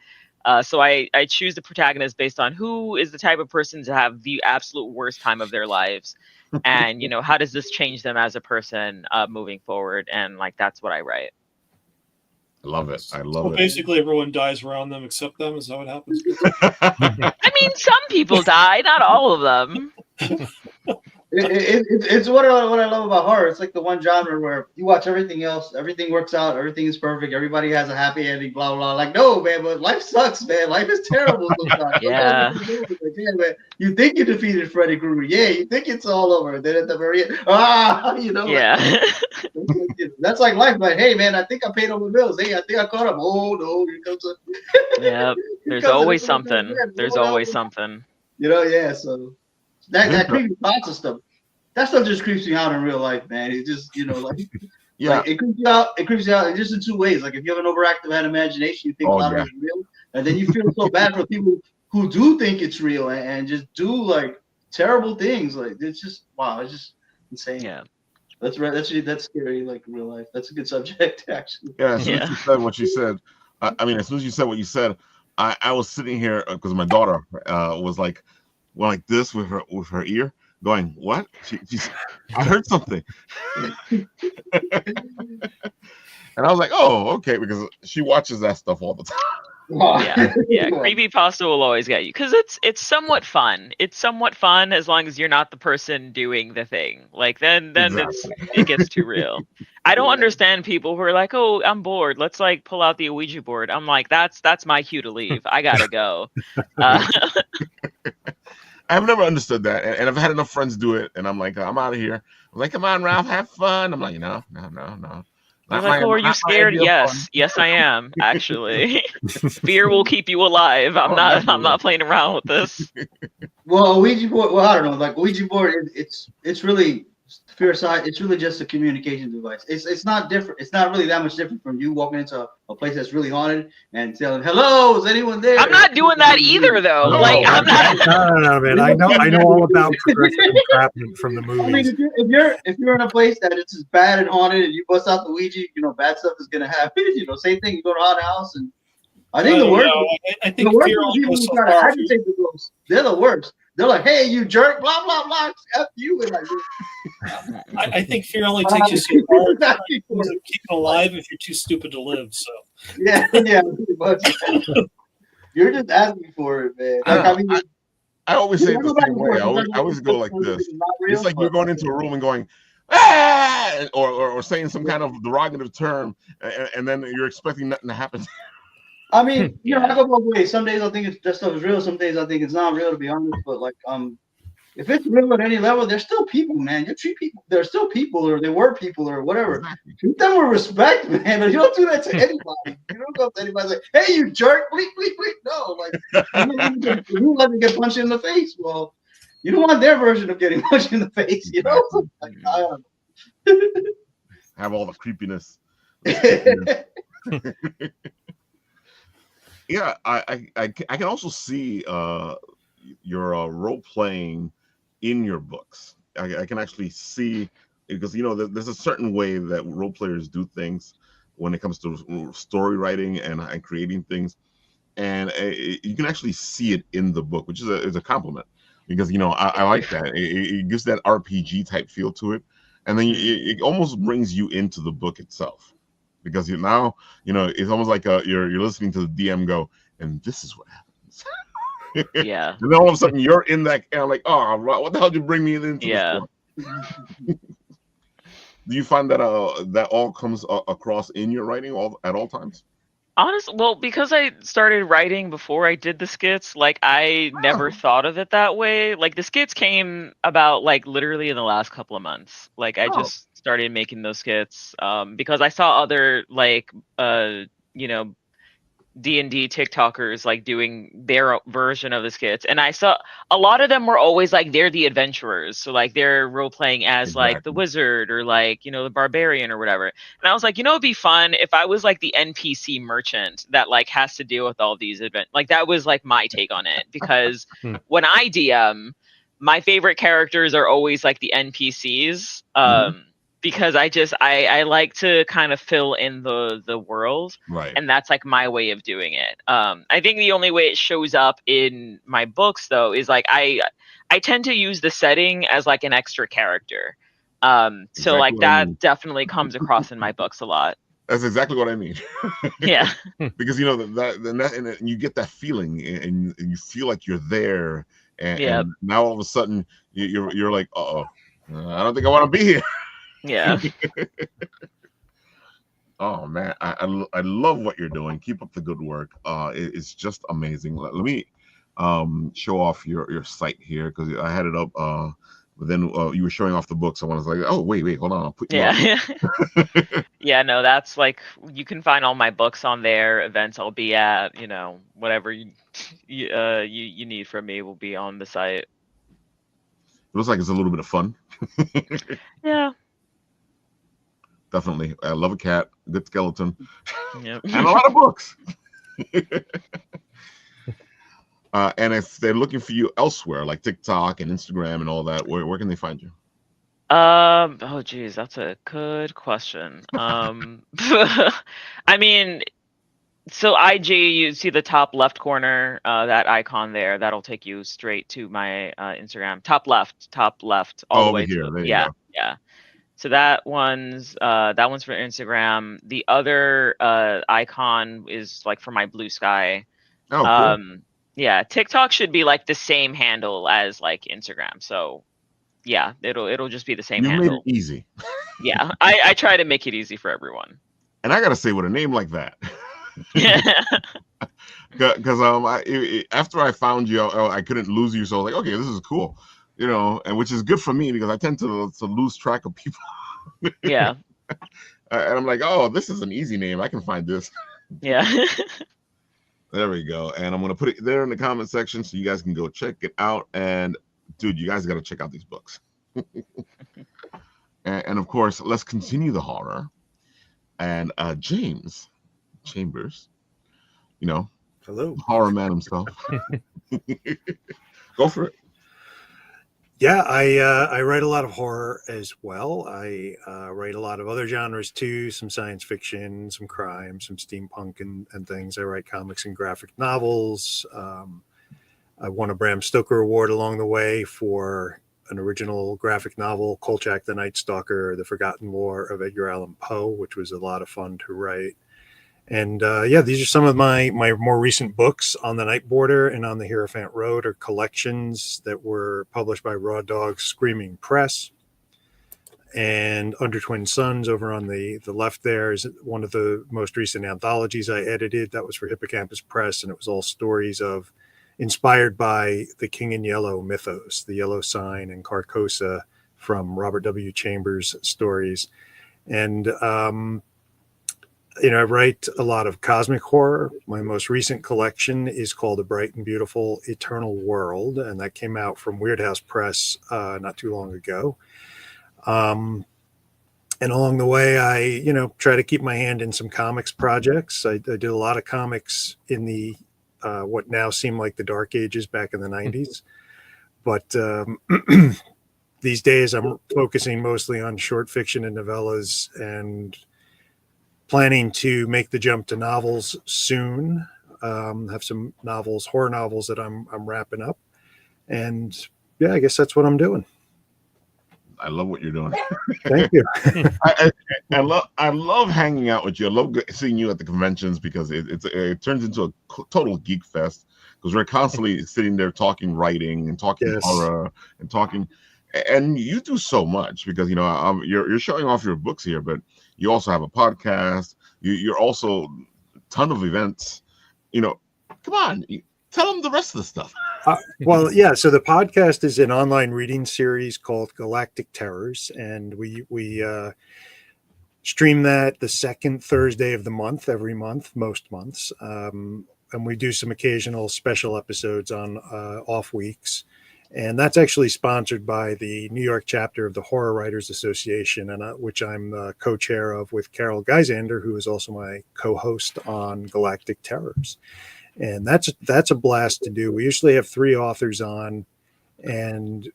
So I choose the protagonist based on who is the type of person to have the absolute worst time of their lives. And, you know, how does this change them as a person moving forward? And like, that's what I write. I love it. I love So it. basically, everyone dies around them except them. Is that what happens? I mean, some people die, not all of them. It's what I love about horror. It's like the one genre where you watch everything else, everything works out, everything is perfect, everybody has a happy ending, blah blah. Like, no, man, but life sucks, man. Life is terrible sometimes. Yeah. Man, you think you defeated Freddy Krueger, yeah, you think it's all over, and then at the very end, you know, Yeah. like, that's like life. Like, hey, man, I think I paid all my bills. Hey, I think I caught up. Oh no, here comes a. Yeah. There's always something. There's always something. You know, yeah. So that creepy thoughts and stuff. That stuff just creeps me out in real life, man. It just, you know, like, Yeah. like it creeps you out. It creeps you out just in two ways. Like, if you have an overactive imagination, you think a lot of it's real, and then you feel so bad for people who do think it's real and just do like terrible things. Like, it's just wow, it's just insane. Yeah. That's right. That's scary. Like in real life, that's a good subject actually. Yeah, as soon as you said what you said, I mean, as soon as you said what you said, I was sitting here because my daughter was like this with her ear, going, "What?" She's, I heard something, and I was like, "Oh, okay," because she watches that stuff all the time. Yeah. Creepypasta will always get you, because it's somewhat fun. It's somewhat fun as long as you're not the person doing the thing. Like then Exactly. it gets too real. I don't understand people who are like, "Oh, I'm bored. Let's like pull out the Ouija board." I'm like, that's my cue to leave. I gotta go. I've never understood that, and I've had enough friends do it, and I'm like, I'm out of here. I'm like, come on, Ralph, have fun. I'm like, no. They're like, "Oh, are you scared?" Yes, I am. Actually, fear will keep you alive. I'm not playing around with this. Well, a Ouija board. Well, I don't know. Like Ouija board, it's really fear side. It's really just a communication device. It's not different. It's not really that much different from you walking into a place that's really haunted and telling, "Hello, is anyone there?" I'm not doing that either, though. No, like, I'm not. No, man. I know all about progressive entrapment from the movies. I mean, if you're in a place that it's just bad and haunted, and you bust out the Ouija, you know, bad stuff is gonna happen. You know, same thing. You go to a haunted house, and I think the worst. I think the worst fear only people goes who so try to far. agitate the ghosts, they're the worst. They're like, "Hey, you jerk!" Blah blah blah. F you. And like, I think fear only takes you so far. Exactly. To keep it alive if you're too stupid to live. So yeah, pretty much. You're just asking for it, man. Like, I mean, I always say it the same way. I always go like this. It's like you're going into a room and going, "Ah!" or saying some kind of derogative term, and then you're expecting nothing to happen. I mean, you know, I go both ways. Some days I think that stuff is real. Some days I think it's not real, to be honest. But like, if it's real at any level, they're still people, man. You treat people, they're still people, or they were people, or whatever. Exactly. Treat them with respect, man. You don't do that to anybody. You don't go up to anybody and say, "Hey, you jerk!" Bleep, bleep, bleep. No, like you let them get punched in the face. Well, you don't want their version of getting punched in the face, you know? Like, I don't know. Have all the creepiness. Yeah, I can also see your role playing in your books. I can actually see, because you know there's a certain way that role players do things when it comes to story writing and creating things, and you can actually see it in the book, which is a compliment, because you know I like that. It gives that RPG type feel to it, and then it almost brings you into the book itself. Because now, you know, it's almost like you're listening to the DM go, and this is what happens. Yeah. And then all of a sudden you're in that, and I'm like, oh, what the hell did you bring me into this for? Do you find that that all comes across in your writing at all times? Honestly, well, because I started writing before I did the skits, like I never thought of it that way. Like the skits came about like literally in the last couple of months. Like I just started making those skits because I saw other like you know, D&D TikTokers like doing their version of the skits, and I saw a lot of them were always like they're the adventurers, so like they're role playing as like the Exactly. wizard or like the barbarian or whatever. And I was like, it'd be fun if I was like the NPC merchant that like has to deal with all these events. Like that was like my take on it, because when I DM, my favorite characters are always like the NPCs. Because I like to kind of fill in the world, Right. and that's like my way of doing it. I think the only way it shows up in my books though is like I tend to use the setting as like an extra character. So Exactly like what I that mean. definitely comes across in my books a lot. That's exactly what I mean. Yeah. Because and you get that feeling, and you feel like you're there, and, Yeah. and now all of a sudden you're like, I don't think I want to be here. Yeah. Oh man, I love what you're doing. Keep up the good work. It's just amazing. Let me show off your site here, because I had it up. But then you were showing off the books. I was like, oh wait, hold on, I'll put you up. Yeah, no, that's like you can find all my books on there. Events I'll be at, whatever you need from me will be on the site. It looks like it's a little bit of fun. Yeah. Definitely. I love a cat, good skeleton, Yep. and a lot of books. And if they're looking for you elsewhere, like TikTok and Instagram and all that, where can they find you? Oh geez, that's a good question. I mean, so IG, you see the top left corner, that icon there, that'll take you straight to my Instagram. Top left, all the Over way here. to There you yeah, go. yeah. So that one's for Instagram. The other icon is like for my Blue Sky. Oh, cool. Yeah, TikTok should be like the same handle as like Instagram. So yeah, it'll just be the same You made handle. it easy. Yeah, I try to make it easy for everyone. And I gotta say, with a name like that, because after I found you, I couldn't lose you, so I was like, okay, this is cool, and which is good for me, because I tend to lose track of people. Yeah. And I'm like, oh, this is an easy name. I can find this. Yeah. There we go. And I'm gonna put it there in the comment section so you guys can go check it out. And dude, you guys got to check out these books. and of course, let's continue the horror. And James Chambers, Hello. horror man himself. Go for it. Yeah, I write a lot of horror as well. I write a lot of other genres too, some science fiction, some crime, some steampunk and things. I write comics and graphic novels. I won a Bram Stoker Award along the way for an original graphic novel, Kolchak the Night Stalker, The Forgotten War of Edgar Allan Poe, which was a lot of fun to write. And these are some of my more recent books. On the Night Border and On the Hierophant Road are collections that were published by Raw Dog Screaming Press. And Under Twin Suns over on the left there is one of the most recent anthologies I edited. That was for Hippocampus Press, and it was all stories inspired by the King in Yellow mythos, the Yellow Sign and Carcosa from Robert W. Chambers stories. And I write a lot of cosmic horror. My most recent collection is called A Bright and Beautiful Eternal World, and that came out from Weird House Press not too long ago. And along the way, I try to keep my hand in some comics projects. I did a lot of comics in the what now seem like the dark ages back in the 90s. But these days, I'm focusing mostly on short fiction and novellas, and planning to make the jump to novels soon. Have some horror novels that I'm wrapping up, and yeah, I guess that's what I'm doing. I love what you're doing. Thank you. I love hanging out with you. I love seeing you at the conventions, because it turns into a total geek fest, because we're constantly sitting there talking writing and talking horror and talking. And you do so much, because you're showing off your books here, but you also have a podcast. You're also a ton of events. Come on, tell them the rest of the stuff. Well, yeah. So the podcast is an online reading series called Galactic Terrors, and we stream that the second Thursday of the month, every month, most months. And we do some occasional special episodes on off weeks. And that's actually sponsored by the New York chapter of the Horror Writers Association, and which I'm the co-chair of with Carol Geisander, who is also my co-host on Galactic Terrors. And that's a blast to do. We usually have 3 authors on, and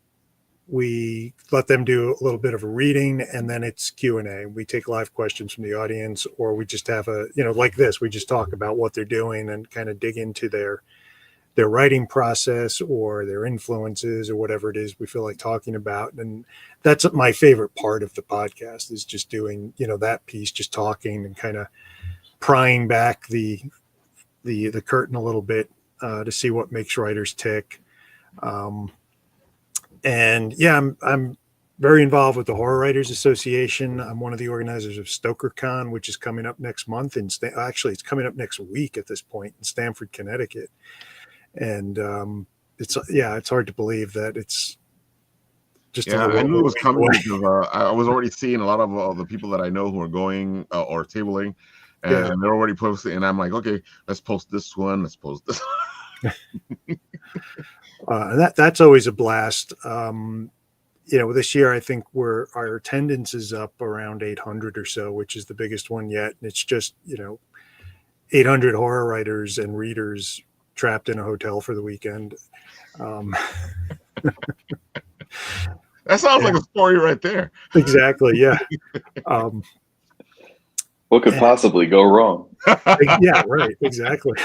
we let them do a little bit of a reading, and then it's Q&A. We take live questions from the audience, or we just have like this, we just talk about what they're doing and kind of dig into their writing process or their influences or whatever it is we feel like talking about. And that's my favorite part of the podcast, is just doing, that piece, just talking and kind of prying back the curtain a little bit to see what makes writers tick. And yeah, I'm very involved with the Horror Writers Association. I'm one of the organizers of StokerCon, which is coming up next month. Actually, it's coming up next week at this point in Stamford, Connecticut. And it's hard to believe that it's just. Yeah, I knew it was coming because I was already seeing a lot of the people that I know who are going or tabling, and they're already posting. And I'm like, okay, let's post this one. Let's post this. That's always a blast. This year I think our attendance is up around 800 or so, which is the biggest one yet. And it's just 800 horror writers and readers trapped in a hotel for the weekend. That sounds like a story right there. Exactly. Yeah. What could possibly go wrong? Yeah, right. Exactly.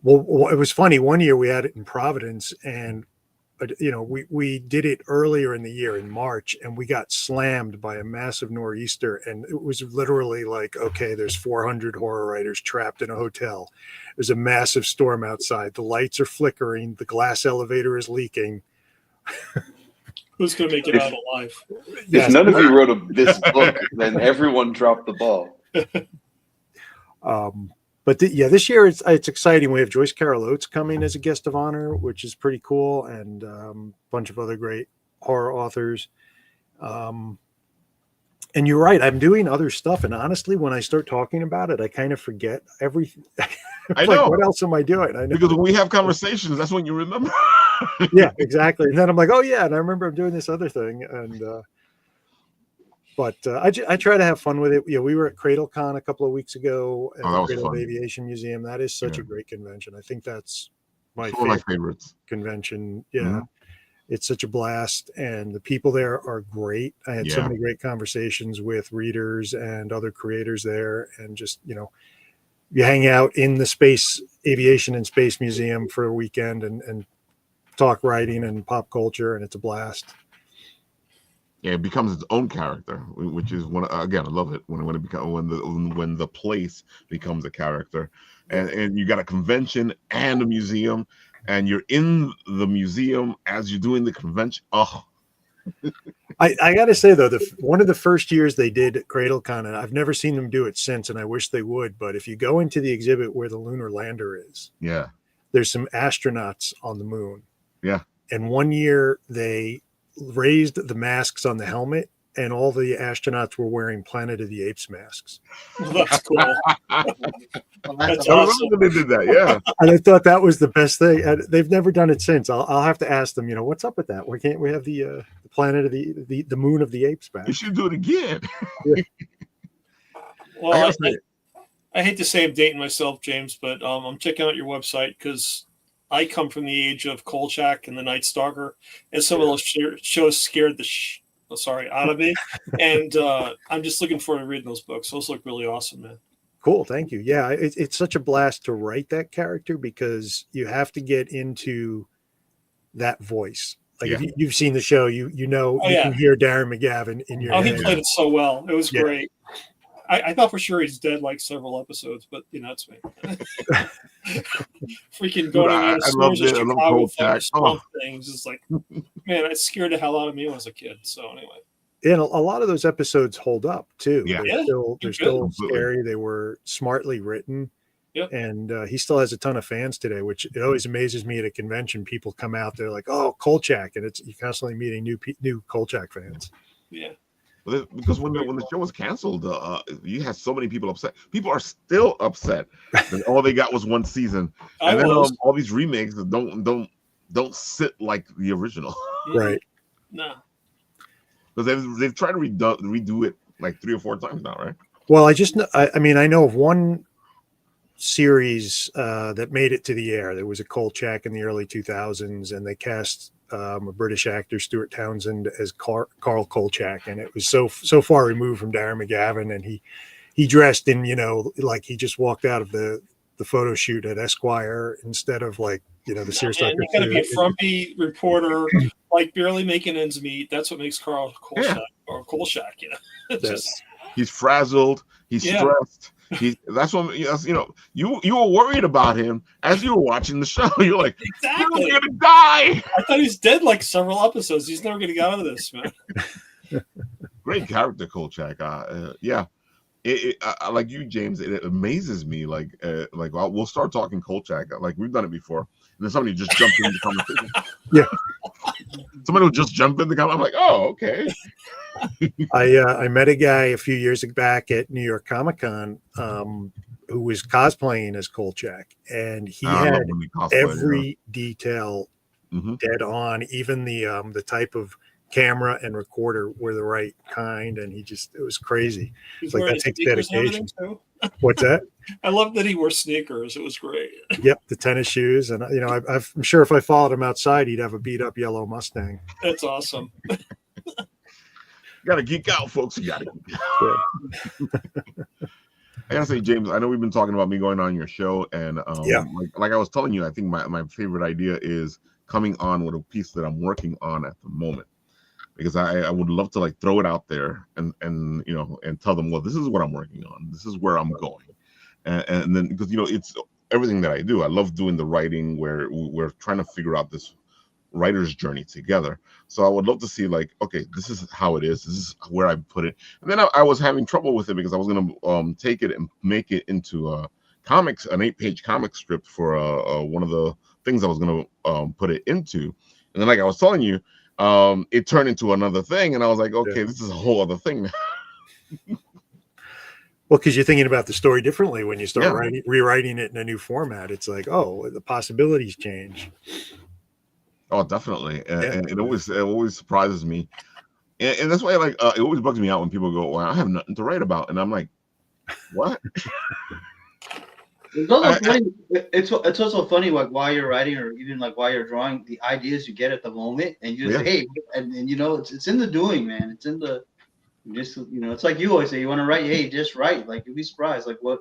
Well, it was funny. One year we had it in Providence, and we did it earlier in the year in March, and we got slammed by a massive nor'easter, and it was literally like, okay, there's 400 horror writers trapped in a hotel. There's a massive storm outside. The lights are flickering. The glass elevator is leaking. Who's going to make it out alive? If none of you wrote this book, then everyone dropped the ball. But this year it's exciting. We have Joyce Carol Oates coming as a guest of honor, which is pretty cool, and a bunch of other great horror authors. And you're right, I'm doing other stuff, and honestly, when I start talking about it, I kind of forget everything. I know. What else am I doing? I know. Because when we have conversations, that's when you remember. Yeah, exactly. And then I'm like, oh yeah, and I remember I'm doing this other thing, and but I try to have fun with it. We were at CradleCon a couple of weeks ago at the Cradle Aviation Museum. That is such a great convention. I think that's my favorites convention. Yeah, it's such a blast, and the people there are great. I had so many great conversations with readers and other creators there, and just you hang out in the Space Aviation and Space Museum for a weekend and talk writing and pop culture, and it's a blast. Yeah, it becomes its own character, which is again, I love it when the place becomes a character, and you got a convention and a museum, and you're in the museum as you're doing the convention. Oh, I got to say though, one of the first years they did CradleCon, and I've never seen them do it since, and I wish they would. But if you go into the exhibit where the lunar lander is, there's some astronauts on the moon. Yeah, and one year they raised the masks on the helmet, and all the astronauts were wearing Planet of the Apes masks. Well, that's cool. That's awesome. They did that, yeah. And I thought that was the best thing. And they've never done it since. I'll have to ask them. What's up with that? Why can't we have the Planet of the Moon of the Apes mask? You should do it again. Yeah. Well, I hate to say I'm dating myself, James, but I'm checking out your website because I come from the age of Kolchak and the Night Stalker, and some of those shows scared the out of me. And I'm just looking forward to reading those books. Those look really awesome, man. Cool, thank you. Yeah, it's such a blast to write that character because you have to get into that voice. Like if you've seen the show, you can hear Darren McGavin in your head. He played it so well. It was great. I thought for sure he's dead like several episodes, but it's me. Freaking going into the stores of Chicago swamp things is like, man, it scared the hell out of me when I was a kid. So anyway. And a lot of those episodes hold up too. Yeah. They're still scary. They were smartly written. Yep. And he still has a ton of fans today, which it always amazes me at a convention. People come out, they're like, oh, Kolchak. And you're constantly meeting new Kolchak fans. Yeah. Because when the show was canceled, you had so many people upset. People are still upset that all they got was one season, and then all these remakes that don't sit like the original. Right. No. Because they've tried to redo it like 3 or 4 times now, right? Well, I mean, I know of one series that made it to the air. There was a Kolchak in the early 2000s, and they cast a British actor, Stuart Townsend, as Carl Kolchak, and it was so far removed from Darren McGavin, and he dressed in, like he just walked out of the photo shoot at Esquire instead of like, the seersucker. You gotta be a frumpy reporter, like barely making ends meet. That's what makes Carl Kolchak or Kolchak, He's frazzled, he's stressed. That's what you were worried about him as you were watching the show. You're like, exactly, he's gonna die. I thought he's dead like several episodes. He's never gonna get out of this, man. Great character, Kolchak. Like you, James, it amazes me. Like we'll start talking Kolchak. Like we've done it before, and then somebody just jumped in the conversation. Yeah, somebody will just jump in the conversation. I'm like, oh, okay. I met a guy a few years back at New York Comic Con who was cosplaying as Kolchak, and he had every detail dead on. Even the type of camera and recorder were the right kind, and it was crazy. It's like that takes dedication. What's that? I love that he wore sneakers. It was great. Yep, the tennis shoes, and I'm sure if I followed him outside, he'd have a beat up yellow Mustang. That's awesome. You gotta geek out, folks. You gotta geek out. I gotta say, James, I know we've been talking about me going on your show, and like I was telling you, I think my favorite idea is coming on with a piece that I'm working on at the moment, because I would love to like throw it out there and tell them, well, this is what I'm working on, this is where I'm going, and then because it's everything that I do. I love doing the writing where we're trying to figure out this writer's journey together. So I would love to see like, okay, this is how it is. This is where I put it. And then I was having trouble with it because I was going to take it and make it into an 8-page comic strip for one of the things I was going to put it into. And then like I was telling you, it turned into another thing. And I was like, okay, this is a whole other thing now. Well, because you're thinking about the story differently when you start rewriting it in a new format. It's like, oh, the possibilities change. Oh, definitely, and it always surprises me, and that's why it always bugs me out when people go, "Well, I have nothing to write about," and I'm like, "What?" It's also funny. It's also funny, like while you're writing or even like while you're drawing, the ideas you get at the moment, and you just say, "Hey," and it's in the doing, man. It's in the it's like you always say, you want to write, hey, just write. Like you'll be surprised, like what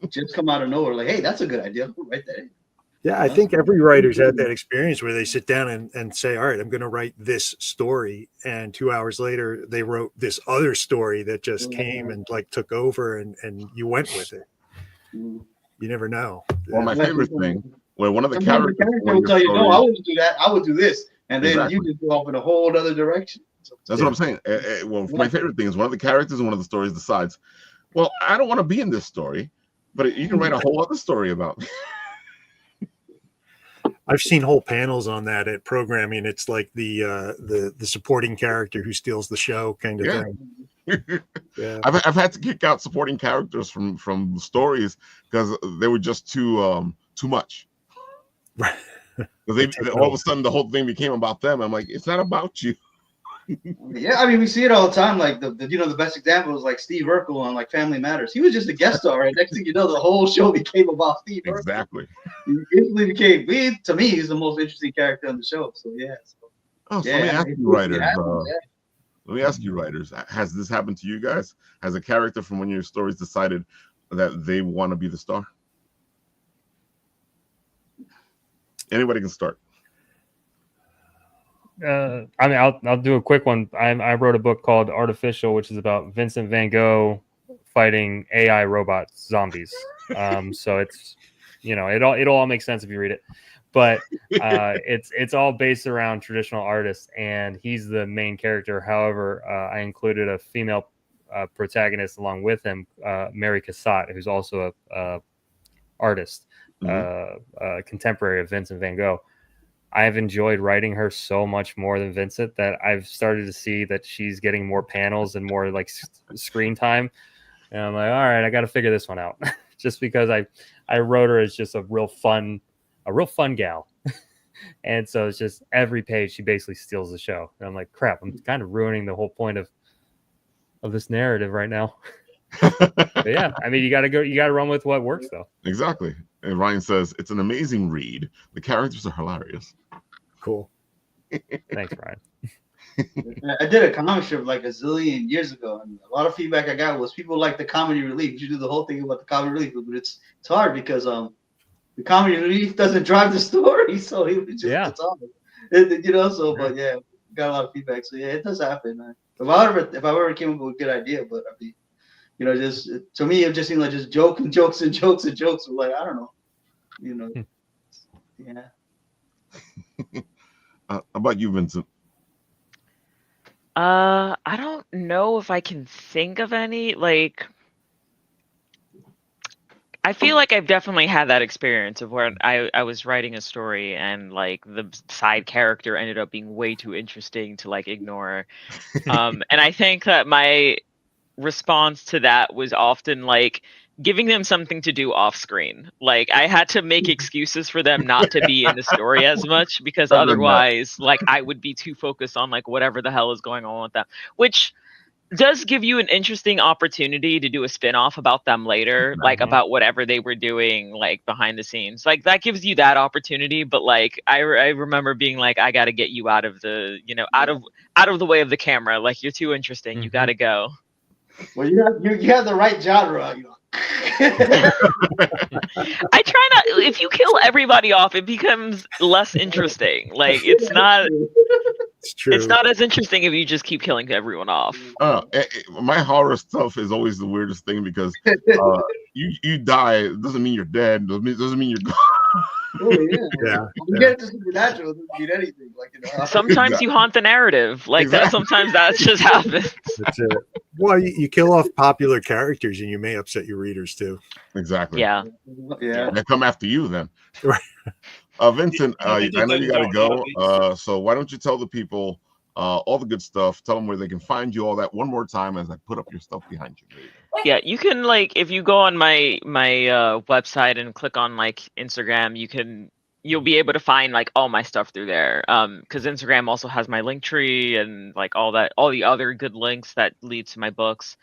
just come out of nowhere. Like, hey, that's a good idea. Write that in. Yeah, I think every writer's had that experience where they sit down and say, all right, I'm going to write this story. And 2 hours later, they wrote this other story that just came and like took over and you went with it. You never know. Well, my favorite thing, where one of the characters will tell you, no, I wouldn't do that. I would do this. And then you just go off in a whole other direction. That's what I'm saying. Well, my favorite thing is one of the characters in one of the stories decides, well, I don't want to be in this story, but you can write a whole other story about me. I've seen whole panels on that at programming. It's like the supporting character who steals the show kind of thing. Yeah, I've had to kick out supporting characters from stories because they were just too much. Right. All of a sudden the whole thing became about them. I'm like, it's not about you. Yeah, I mean, we see it all the time. Like the best example is like Steve Urkel on like Family Matters. He was just a guest star, right? Next thing you know, the whole show became about Steve Urkel. Exactly. He instantly became, to me, he's the most interesting character on the show. So yeah. Let me ask you, writers. Let me ask you, writers. Has this happened to you guys? Has a character from one of your stories decided that they want to be the star? Anybody can start. I mean, I'll do a quick one. I wrote a book called Artificial, which is about Vincent Van Gogh fighting AI robot zombies. So it's, it all makes sense if you read it, but it's all based around traditional artists, and he's the main character. However, I included a female protagonist along with him, Mary Cassatt, who's also a artist, contemporary of Vincent Van Gogh. I've enjoyed writing her so much more than Vincent that I've started to see that she's getting more panels and more like screen time. And I'm like, all right, I got to figure this one out. Just because I wrote her as just a real fun gal. And so it's just every page she basically steals the show. And I'm like, crap, I'm kind of ruining the whole point of this narrative right now. But yeah, I mean, you got to run with what works though. Exactly. And Ryan says it's an amazing read. The characters are hilarious. Cool. Thanks, Ryan. I did a comic strip like a zillion years ago, and a lot of feedback I got was people like the comedy relief. You do the whole thing about the comedy relief, but it's hard because the comedy relief doesn't drive the story, so it was just So, but yeah, got a lot of feedback. So yeah, it does happen. If I ever came up with a good idea, but I mean, just to me, it just seemed like just jokes and jokes and jokes and jokes. Like I don't know, yeah. How about you, Vincent? I don't know if I can think of any. Like, I feel like I've definitely had that experience of where I was writing a story and like the side character ended up being way too interesting to like ignore. And I think that my response to that was often like giving them something to do off screen. Like I had to make excuses for them not to be in the story as much because otherwise like I would be too focused on like whatever the hell is going on with them, which does give you an interesting opportunity to do a spin-off about them later, like about whatever they were doing like behind the scenes. Like that gives you that opportunity, but like I remember being like, I got to get you out of the, out of the way of the camera. Like you're too interesting. You got to go. Well, you have the right genre. I try not. If you kill everybody off, it becomes less interesting. Like it's not. It's true. It's not as interesting if you just keep killing everyone off. My horror stuff is always the weirdest thing because you die. It doesn't mean you're dead. It doesn't mean you're gone. Oh, yeah. You get to supernatural, it doesn't mean anything. Like, sometimes you haunt the narrative. Like that. Sometimes that just happens. That's it. Well, you kill off popular characters and you may upset your readers too. Exactly. Yeah. They come after you then. Right. Vincent, I know you got to go. So why don't you tell the people all the good stuff? Tell them where they can find you, all that one more time as I put up your stuff behind you. Yeah, you can like if you go on my website and click on like Instagram, you'll be able to find like all my stuff through there. Because Instagram also has my link tree and like all the other good links that lead to my books.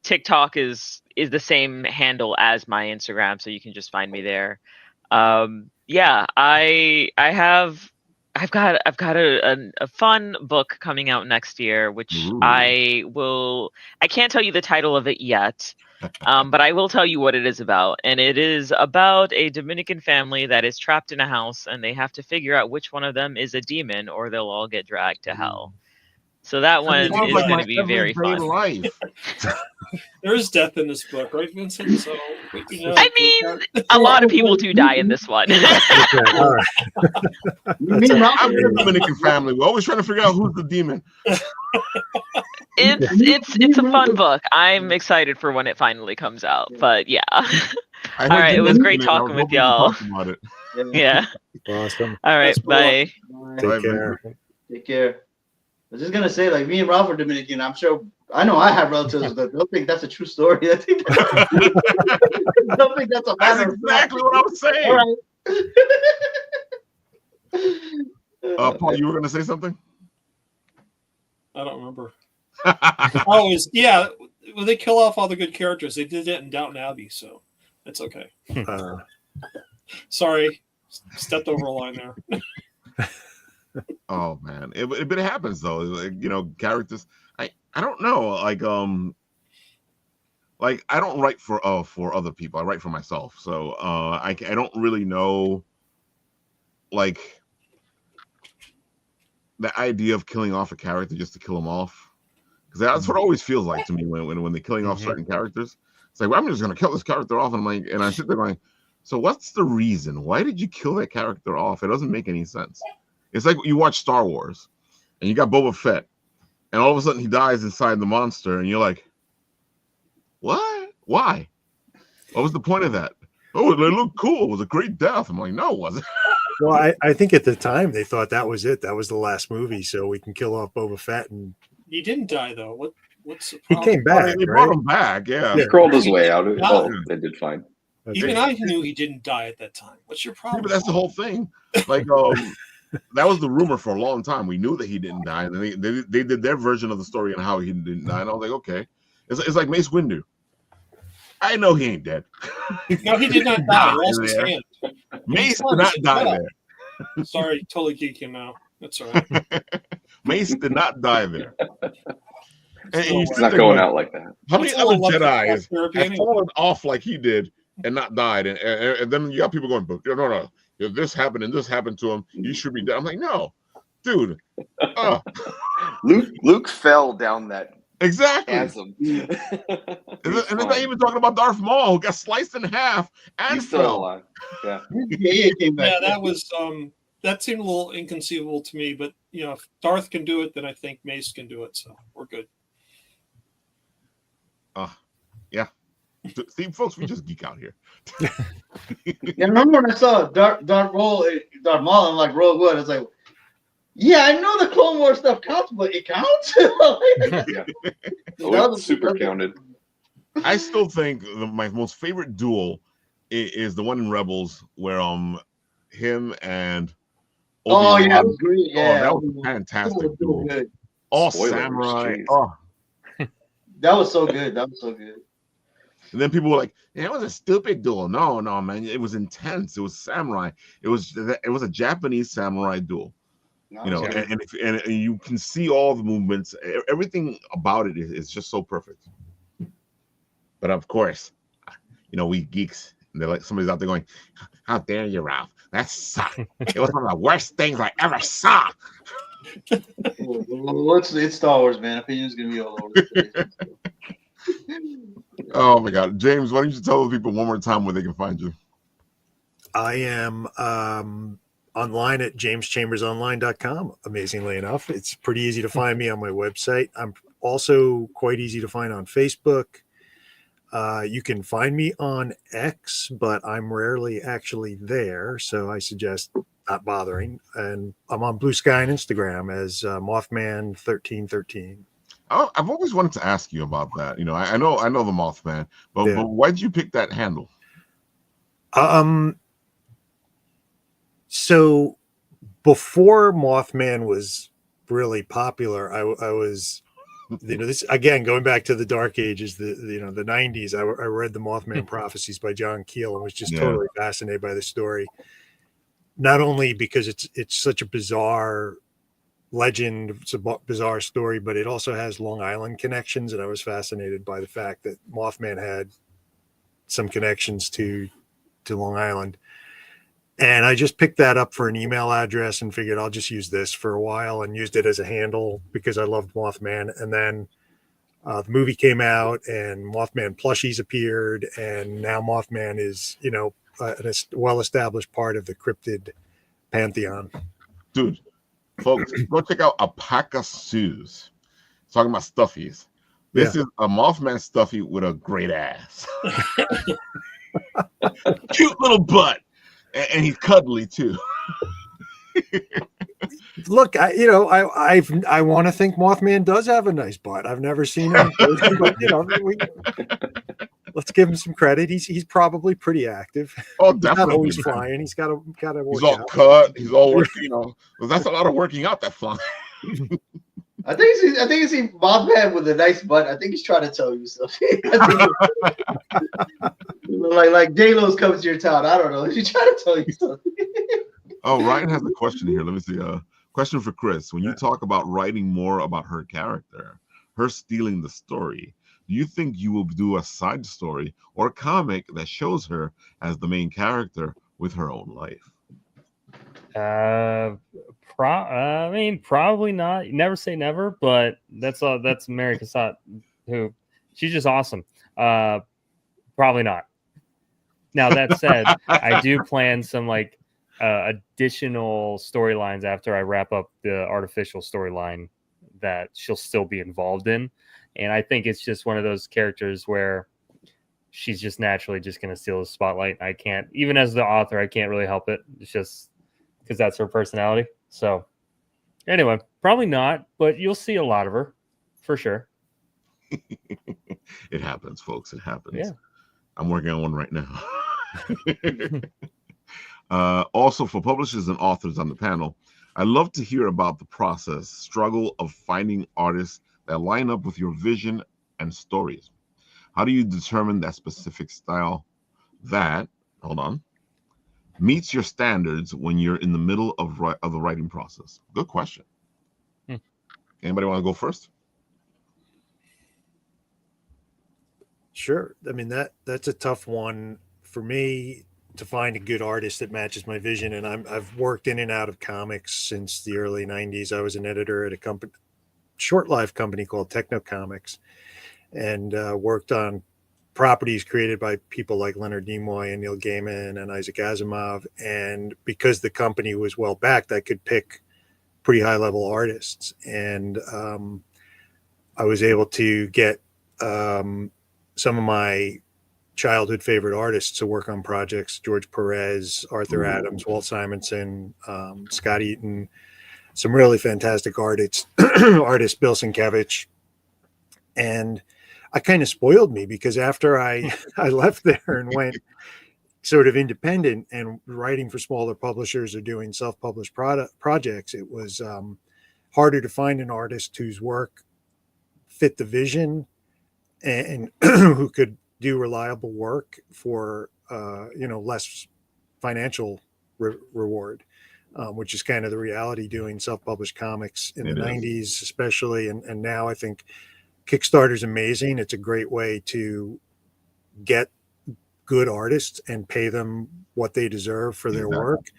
TikTok is the same handle as my Instagram, so you can just find me there. Yeah, I've got a fun book coming out next year, which I can't tell you the title of it yet, but I will tell you what it is about. And it is about a Dominican family that is trapped in a house and they have to figure out which one of them is a demon or they'll all get dragged to hell. So that one is going to be very fun. There's death in this book, right, Vincent? So, I mean, a lot of people do die in this one. I'm in a Dominican family. We're always trying to figure out who's the demon. It's a fun book. I'm excited for when it finally comes out. But yeah. All right, it was great talking with y'all. Yeah. Awesome. All right, bye. Take care. Take care. I was just gonna say, like, me and Ralph are Dominican. I know I have relatives that don't think that's a true story. I think don't think that's a matter. That's exactly what I was saying. All right. Paul, you were gonna say something? I don't remember. Well, they kill off all the good characters. They did it in Downton Abbey, so it's okay. Sorry, stepped over a line there. Oh man, it happens though. Like, characters. I don't know. Like I don't write for other people. I write for myself. So I don't really know. Like the idea of killing off a character just to kill him off, because that's what it always feels like to me when they're killing off certain characters. It's like, well, I'm just gonna kill this character off, and I'm like, and I sit there going, so what's the reason? Why did you kill that character off? It doesn't make any sense. It's like you watch Star Wars and you got Boba Fett and all of a sudden he dies inside the monster and you're like, what? Why? What was the point of that? Oh, they look cool. It was a great death. I'm like, no, it wasn't. Well, I think at the time they thought that was it. That was the last movie, so we can kill off Boba Fett. And He didn't die though. What's the he problem? came back, They right? brought him back. Yeah. He crawled his way out. Yeah. Oh, they did fine. Even I knew he didn't die at that time. What's your Yeah, problem? but that's the whole thing. Like, that was the rumor for a long time. We knew that he didn't die, and they did their version of the story on how he didn't die. And I was like, okay, it's like Mace Windu. I know he ain't dead. No, he did not die. He lost his there. hand. Mace did not die Yeah. there. Sorry, totally geeking now. That's all right. Mace did not die there. And you He's sit not there going going, out like that. how many It's other all Jedi's therapy have anyway. fallen off like he did and not died? And then you got people going, but no. If this happened and this happened to him, he should be dead. I'm like, no, dude. Luke fell down that Exactly. chasm. And they're not even talking about Darth Maul, who got sliced in half and He's still fell. alive. Yeah. Yeah, came back. Yeah, that was that seemed a little inconceivable to me, but if Darth can do it, then I think Mace can do it, so we're good. Yeah. See, folks, we just geek out here. Yeah, remember when I saw Darth Maul, I'm like, Rogue One. It's like, yeah, I know the Clone Wars stuff counts, but it counts. Yeah. Oh, it's super counted. I still think my most favorite duel is the one in Rebels where him and Oh Obi-Wan- yeah, it was great. Yeah, that was a fantastic It was so duel. good. All Spoilers, samurai. jeez. Oh. That was so good. That was so good. And then people were like, "Yeah, it was a stupid duel." No, man, it was intense. It was samurai. It was a Japanese samurai duel. No, And you can see all the movements. Everything about it is just so perfect. But of course, we geeks. And they're like, somebody's out there going, "How dare you, Ralph? That sucked. It was one of the worst things I ever saw." Well, it's Star Wars, man. Opinion's gonna be all over the place. Oh my God, James, why don't you tell the people one more time where they can find you? I am online at jameschambersonline.com. Amazingly enough, it's pretty easy to find me on my website. I'm also quite easy to find on Facebook. You can find me on X, but I'm rarely actually there, so I suggest not bothering. And I'm on Blue Sky and Instagram as Mothman1313. Oh, I've always wanted to ask you about that. I know the Mothman, but why did you pick that handle? So before Mothman was really popular, I was, this again, going back to the dark ages, the 90s, I read the Mothman prophecies by John Keel and was just totally fascinated by the story. Not only because it's such a bizarre legend, it's a bizarre story, but it also has Long Island connections. And I was fascinated by the fact that Mothman had some connections to Long Island. And I just picked that up for an email address and figured I'll just use this for a while, and used it as a handle because I loved Mothman. And then the movie came out and Mothman plushies appeared. And now Mothman is, a well-established part of the cryptid pantheon. Dude, folks, go check out A Pack of Shoes. Talking about stuffies. This is a Mothman stuffy with a great ass. Cute little butt. And he's cuddly too. Look, I want to think Mothman does have a nice butt. I've never seen him, but let's give him some credit. He's probably pretty active. Oh, He's definitely. not always flying. He's got to work He's all out. cut. He's all working. That's a lot of working out. That flying. I think you see Mothman with a nice butt. I think he's trying to tell you something. like J-Lo's coming to your town. I don't know. He's trying to tell you something. Oh, Ryan has a question here. Let me see. Question for Chris. When you talk about writing more about her character, her stealing the story, do you think you will do a side story or comic that shows her as the main character with her own life? Probably not. Never say never, but that's Mary Cassatt, who she's just awesome. Probably not. Now that said, I do plan some additional storylines after I wrap up the artificial storyline that she'll still be involved in, and I think it's just one of those characters where she's just naturally just going to steal the spotlight. I can't, even as the author, I can't really help it. It's just because that's her personality. So anyway, probably not, but you'll see a lot of her for sure. It happens, folks. It happens. Yeah. I'm working on one right now. Also, for publishers and authors on the panel, I love to hear about the process, struggle of finding artists that line up with your vision and stories. How do you determine that specific style that, meets your standards when you're in the middle of the writing process? Good question. Anybody want to go first? Sure. I mean, that's a tough one for me to find a good artist that matches my vision. And I've worked in and out of comics since the early 90s. I was an editor at a short-lived company called Techno Comics, and worked on properties created by people like Leonard Nimoy and Neil Gaiman and Isaac Asimov. And because the company was well backed, I could pick pretty high-level artists. And I was able to get some of my childhood favorite artists to work on projects: George Perez, Arthur Adams, Walt Simonson, Scott Eaton, some really fantastic artists, Bill Sienkiewicz. And I kind of spoiled me, because after I left there and went sort of independent and writing for smaller publishers or doing self-published projects, it was harder to find an artist whose work fit the vision and who could do reliable work for less financial reward, which is kind of the reality doing self-published comics in the 90s especially, and now I think Kickstarter is amazing. It's a great way to get good artists and pay them what they deserve for their work.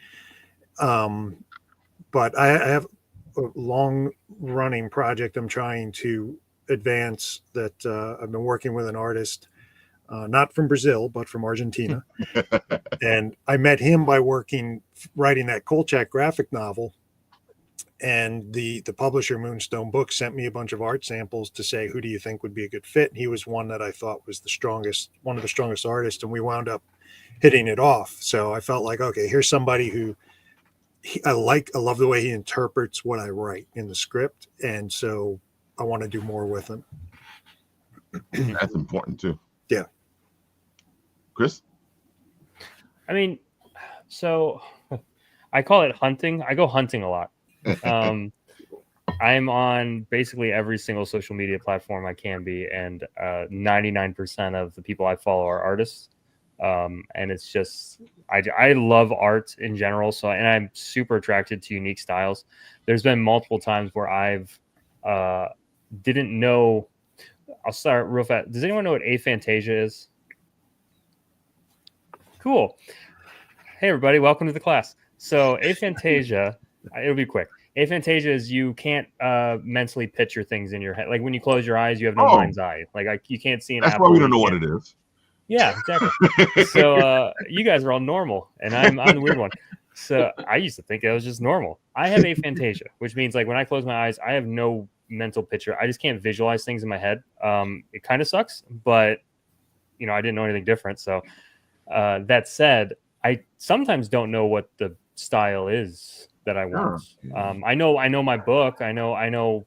But I have a long running project I'm trying to advance that I've been working with an artist, not from Brazil, but from Argentina. And I met him by writing that Kolchak graphic novel. And the publisher, Moonstone Books, sent me a bunch of art samples to say, who do you think would be a good fit? And he was one that I thought was one of the strongest artists. And we wound up hitting it off. So I felt like, okay, here's somebody who I love the way he interprets what I write in the script. And so I want to do more with him. That's important too. Yeah. Chris? I mean, so I call it hunting. I go hunting a lot. I'm on basically every single social media platform I can be, and 99% of the people I follow are artists. And it's just, I love art in general. And I'm super attracted to unique styles. There's been multiple times where I've didn't know. I'll start real fast. Does anyone know what aphantasia is? Cool. Hey everybody, welcome to the class. So aphantasia, it'll be quick. Aphantasia is you can't mentally picture things in your head. Like when you close your eyes, you have no mind's eye. Like you can't see an That's apple. why we don't know what it is. Yeah, exactly. So you guys are all normal, and I'm the weird one. So I used to think it was just normal. I have aphantasia, which means like when I close my eyes, I have no mental picture. I just can't visualize things in my head. It kind of sucks, but I didn't know anything different. So that said, I sometimes don't know what the style is that I want. I know my book. I know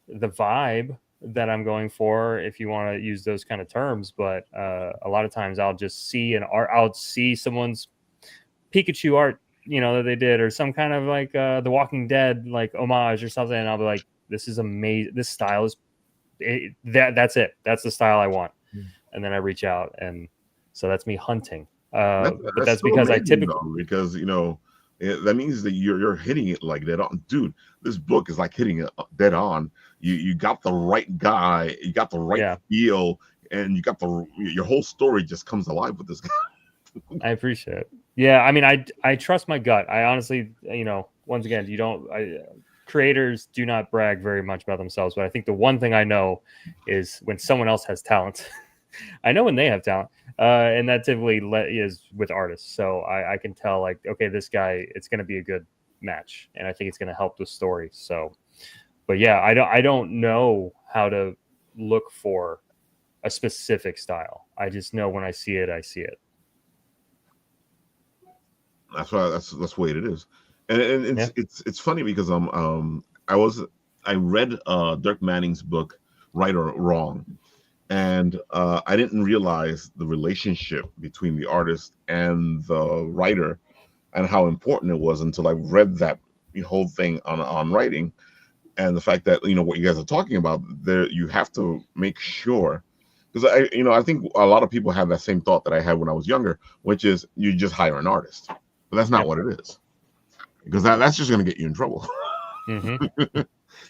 the vibe that I'm going for, if you want to use those kind of terms. But a lot of times I'll just see I'll see someone's Pikachu art, that they did, or some kind of like The Walking Dead like homage or something, and I'll be like, this is amazing. This style is that's it. That's the style I want. And then I reach out, and so that's me hunting. But that's because I typically because that means that you're hitting it like dead on. Dude, this book is like hitting it dead on. You got the right guy, you got the right feel, and you got your whole story just comes alive with this guy. I appreciate it. Yeah, I mean, I trust my gut. I honestly, once again, creators do not brag very much about themselves, but I think the one thing I know is when someone else has talent. I know when they have talent, and that typically is with artists. So I can tell, like, okay, this guy, it's going to be a good match, and I think it's going to help the story. So, but yeah, I don't know how to look for a specific style. I just know when I see it, I see it. That's the way it is. And Yeah. it's funny because I read Dirk Manning's book Right or Wrong, and I didn't realize the relationship between the artist and the writer and how important it was until I read that whole thing on writing, and the fact that what you guys are talking about there, you have to make sure, because I think a lot of people have that same thought that I had when I was younger, which is you just hire an artist, but that's not what it is, because that's just going to get you in trouble. Mm-hmm.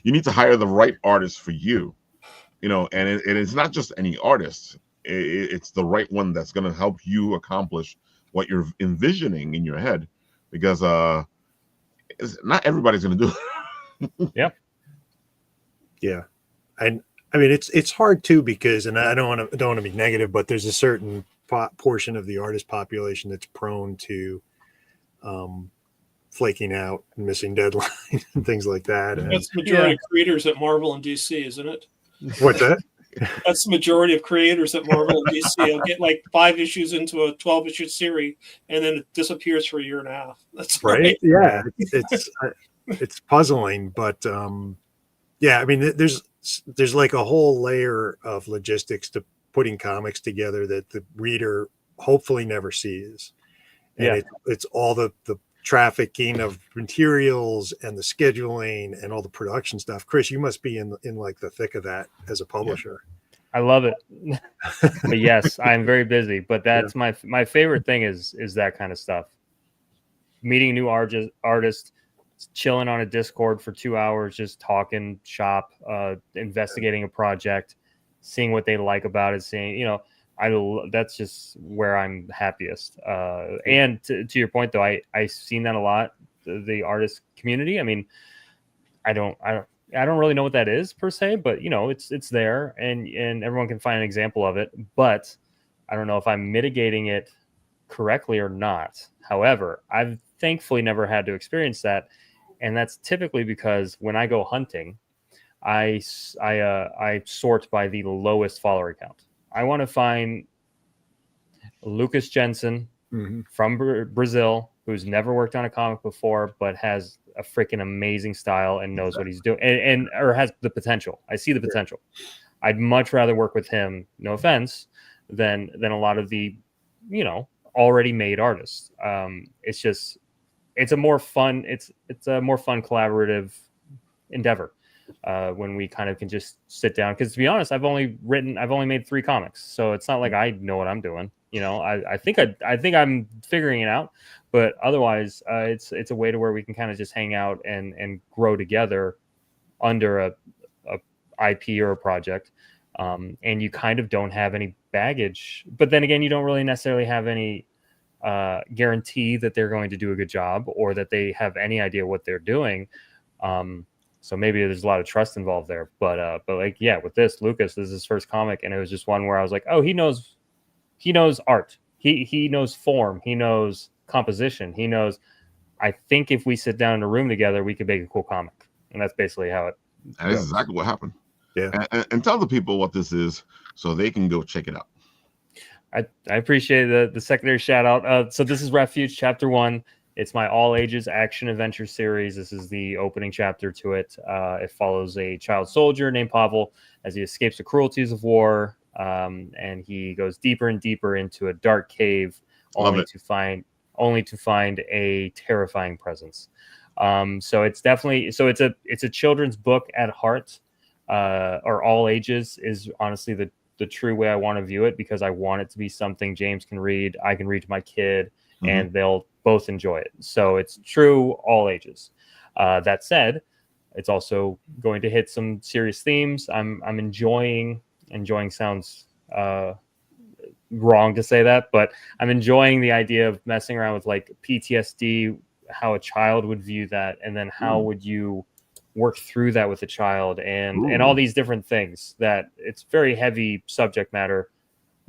You need to hire the right artist for you, and it's not just any artist. It's the right one that's going to help you accomplish what you're envisioning in your head, because not everybody's going to do it. Yep. Yeah. And I mean, it's hard too, because, and I don't want to be negative, but there's a certain portion of the artist population that's prone to flaking out and missing deadlines and things like that. And That's the majority of creators at Marvel and DC, isn't it? what's that? That's the majority of creators at Marvel and DC. They'll get like 5 issues into a 12-issue series, and then it disappears for a year and a half. That's right. Yeah, it's puzzling, but yeah, I mean, there's like a whole layer of logistics to putting comics together that the reader hopefully never sees, and it's all the trafficking of materials and the scheduling and all the production stuff. Chris, you must be in like the thick of that as a publisher. I love it. But yes, I'm very busy, but that's my favorite thing is that kind of stuff. Meeting a new artist, chilling on a Discord for 2 hours, just talking shop, investigating a project, seeing what they like about it, seeing, that's just where I'm happiest. And to your point, though, I've seen that a lot, the artist community. I mean, I don't really know what that is per se, but it's there, and everyone can find an example of it. But I don't know if I'm mitigating it correctly or not. However, I've thankfully never had to experience that, and that's typically because when I go hunting, I sort by the lowest follower count. I want to find Lucas Jensen from Brazil, who's never worked on a comic before, but has a freaking amazing style and knows what he's doing, and or has the potential. I see the potential. I'd much rather work with him, no offense, than a lot of the, already made artists. It's a more fun collaborative endeavor. When we kind of can just sit down, because to be honest, I've only made 3 comics, so it's not like I know what I'm doing. I think I'm figuring it out, but otherwise, it's a way to where we can kind of just hang out and grow together under a IP or a project, and you kind of don't have any baggage. But then again, you don't really necessarily have any guarantee that they're going to do a good job or that they have any idea what they're doing. So maybe there's a lot of trust involved there, but like, yeah, with this is his first comic, and it was just one where I was like, oh, he knows art, he knows form, he knows composition, he knows. I think if we sit down in a room together, we could make a cool comic, and that's basically how it. That is exactly what happened. Yeah, and tell the people what this is so they can go check it out. I appreciate the secondary shout out. So this is Refuge Chapter 1. It's my all ages action adventure series. This is the opening chapter to it. It follows a child soldier named Pavel as he escapes the cruelties of war, and he goes deeper and deeper into a dark cave, only to find a terrifying presence. So it's a children's book at heart, or all ages is honestly the true way I want to view it, because I want it to be something James can read, I can read to my kid, and they'll both enjoy it. So it's true all ages. That said, it's also going to hit some serious themes. I'm enjoying sounds wrong to say that, but I'm enjoying the idea of messing around with like PTSD, how a child would view that, and then how would you work through that with a child, and all these different things. That it's very heavy subject matter,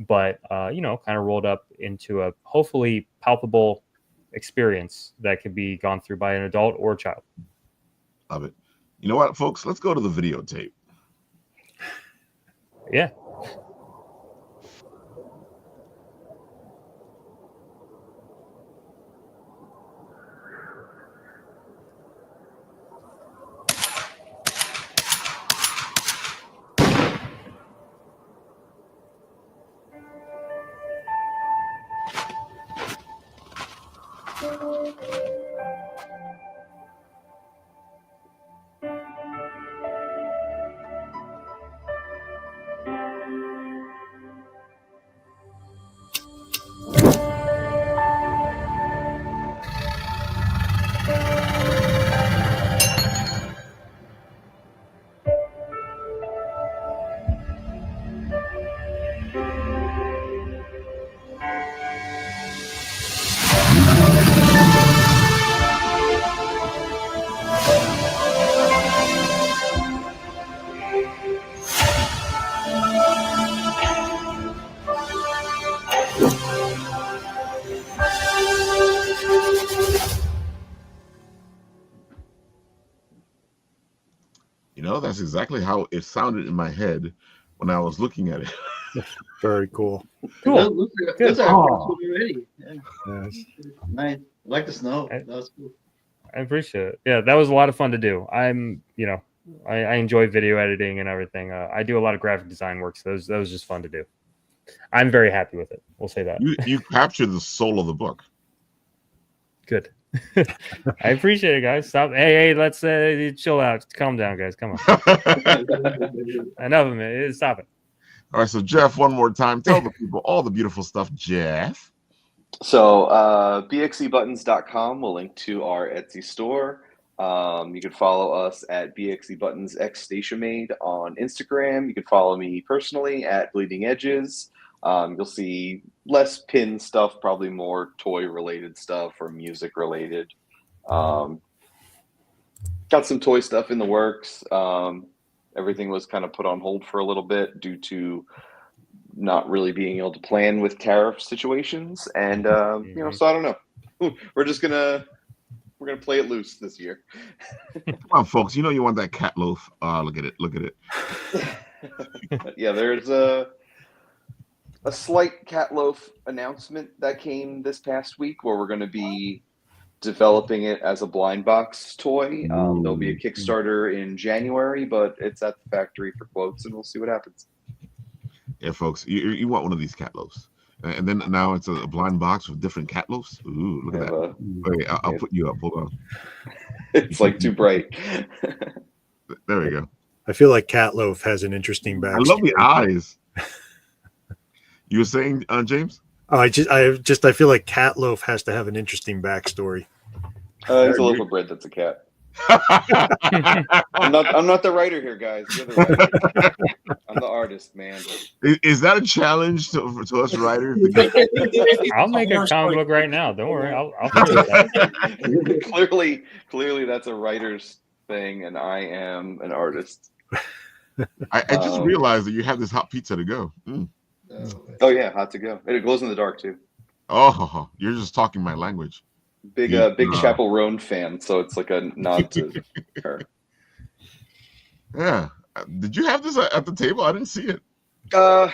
but kind of rolled up into a hopefully palpable experience that could be gone through by an adult or a child. Love it. You know what, folks? Let's go to the videotape. Yeah. You know, that's exactly how it sounded in my head when I was looking at it. Very cool. Cool. Those are Oh. already. Yeah. Yes. Nice. I like the snow. I- That was cool. I appreciate it. Yeah, that was a lot of fun to do. I'm, you know, I enjoy video editing and everything. I do a lot of graphic design work, so that was just fun to do. I'm very happy with it. We'll say that. You captured the soul of the book. Good. I appreciate it, guys. Stop. Hey, let's chill out. Calm down, guys. Come on. Enough of it. Stop it. All right, so Jeff, one more time, tell the people all the beautiful stuff, Jeff. So bxebuttons.com will link to our Etsy store. You can follow us at bxebuttons x Station Made on Instagram. You can follow me personally at Bleeding Edges. You'll see less pin stuff, probably more toy related stuff or music related. Got some toy stuff in the works. Everything was kind of put on hold for a little bit due to not really being able to plan with tariff situations, and you know, so I don't know. We're gonna play it loose this year. Come on, folks. You know you want that cat loaf. Look at it. Look at it. Yeah, there's a slight cat loaf announcement that came this past week where we're going to be developing it as a blind box toy. There'll be a Kickstarter in January, but it's at the factory for quotes, and we'll see what happens. Yeah, folks, you want one of these cat loaves. And then now it's a blind box with different cat loaves. Ooh, look at that. Wait, I'll put you up. Hold on. It's like too bright. There we go. I feel like Cat Loaf has an interesting backstory. I love the eyes. You were saying, James? Oh, I feel like Cat Loaf has to have an interesting backstory. It's a loaf of bread that's a cat. I'm not the writer here, guys. You're the writer. I'm the artist, man. Is that a challenge to us writers? I'll make a comic book right now. Don't worry. I'll figure it out. Clearly, that's a writer's thing, and I am an artist. I just realized that you have this hot pizza to go. Mm. Oh yeah, hot to go. It glows in the dark too. Oh, you're just talking my language. Big Chapel Roan fan, so it's like a nod to her. Yeah. Did you have this at the table? I didn't see it. I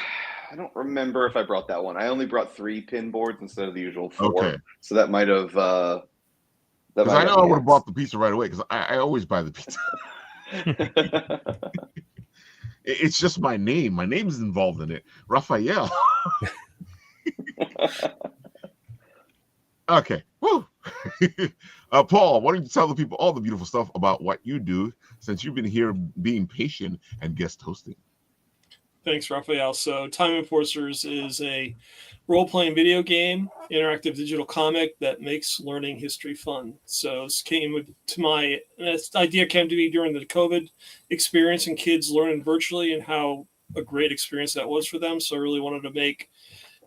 don't remember if I brought that one. I only brought 3 pin boards instead of the usual 4. Okay. So that might have. Because I know I would have bought the pizza right away because I always buy the pizza. It's just my name. My name is involved in it. Raphael. Okay. Woo. Paul, why don't you tell the people all the beautiful stuff about what you do since you've been here being patient and guest hosting? Thanks, Raphael. So Time Enforcers is a role-playing video game, interactive digital comic that makes learning history fun. So this idea came to me during the COVID experience and kids learning virtually and how a great experience that was for them. So I really wanted to make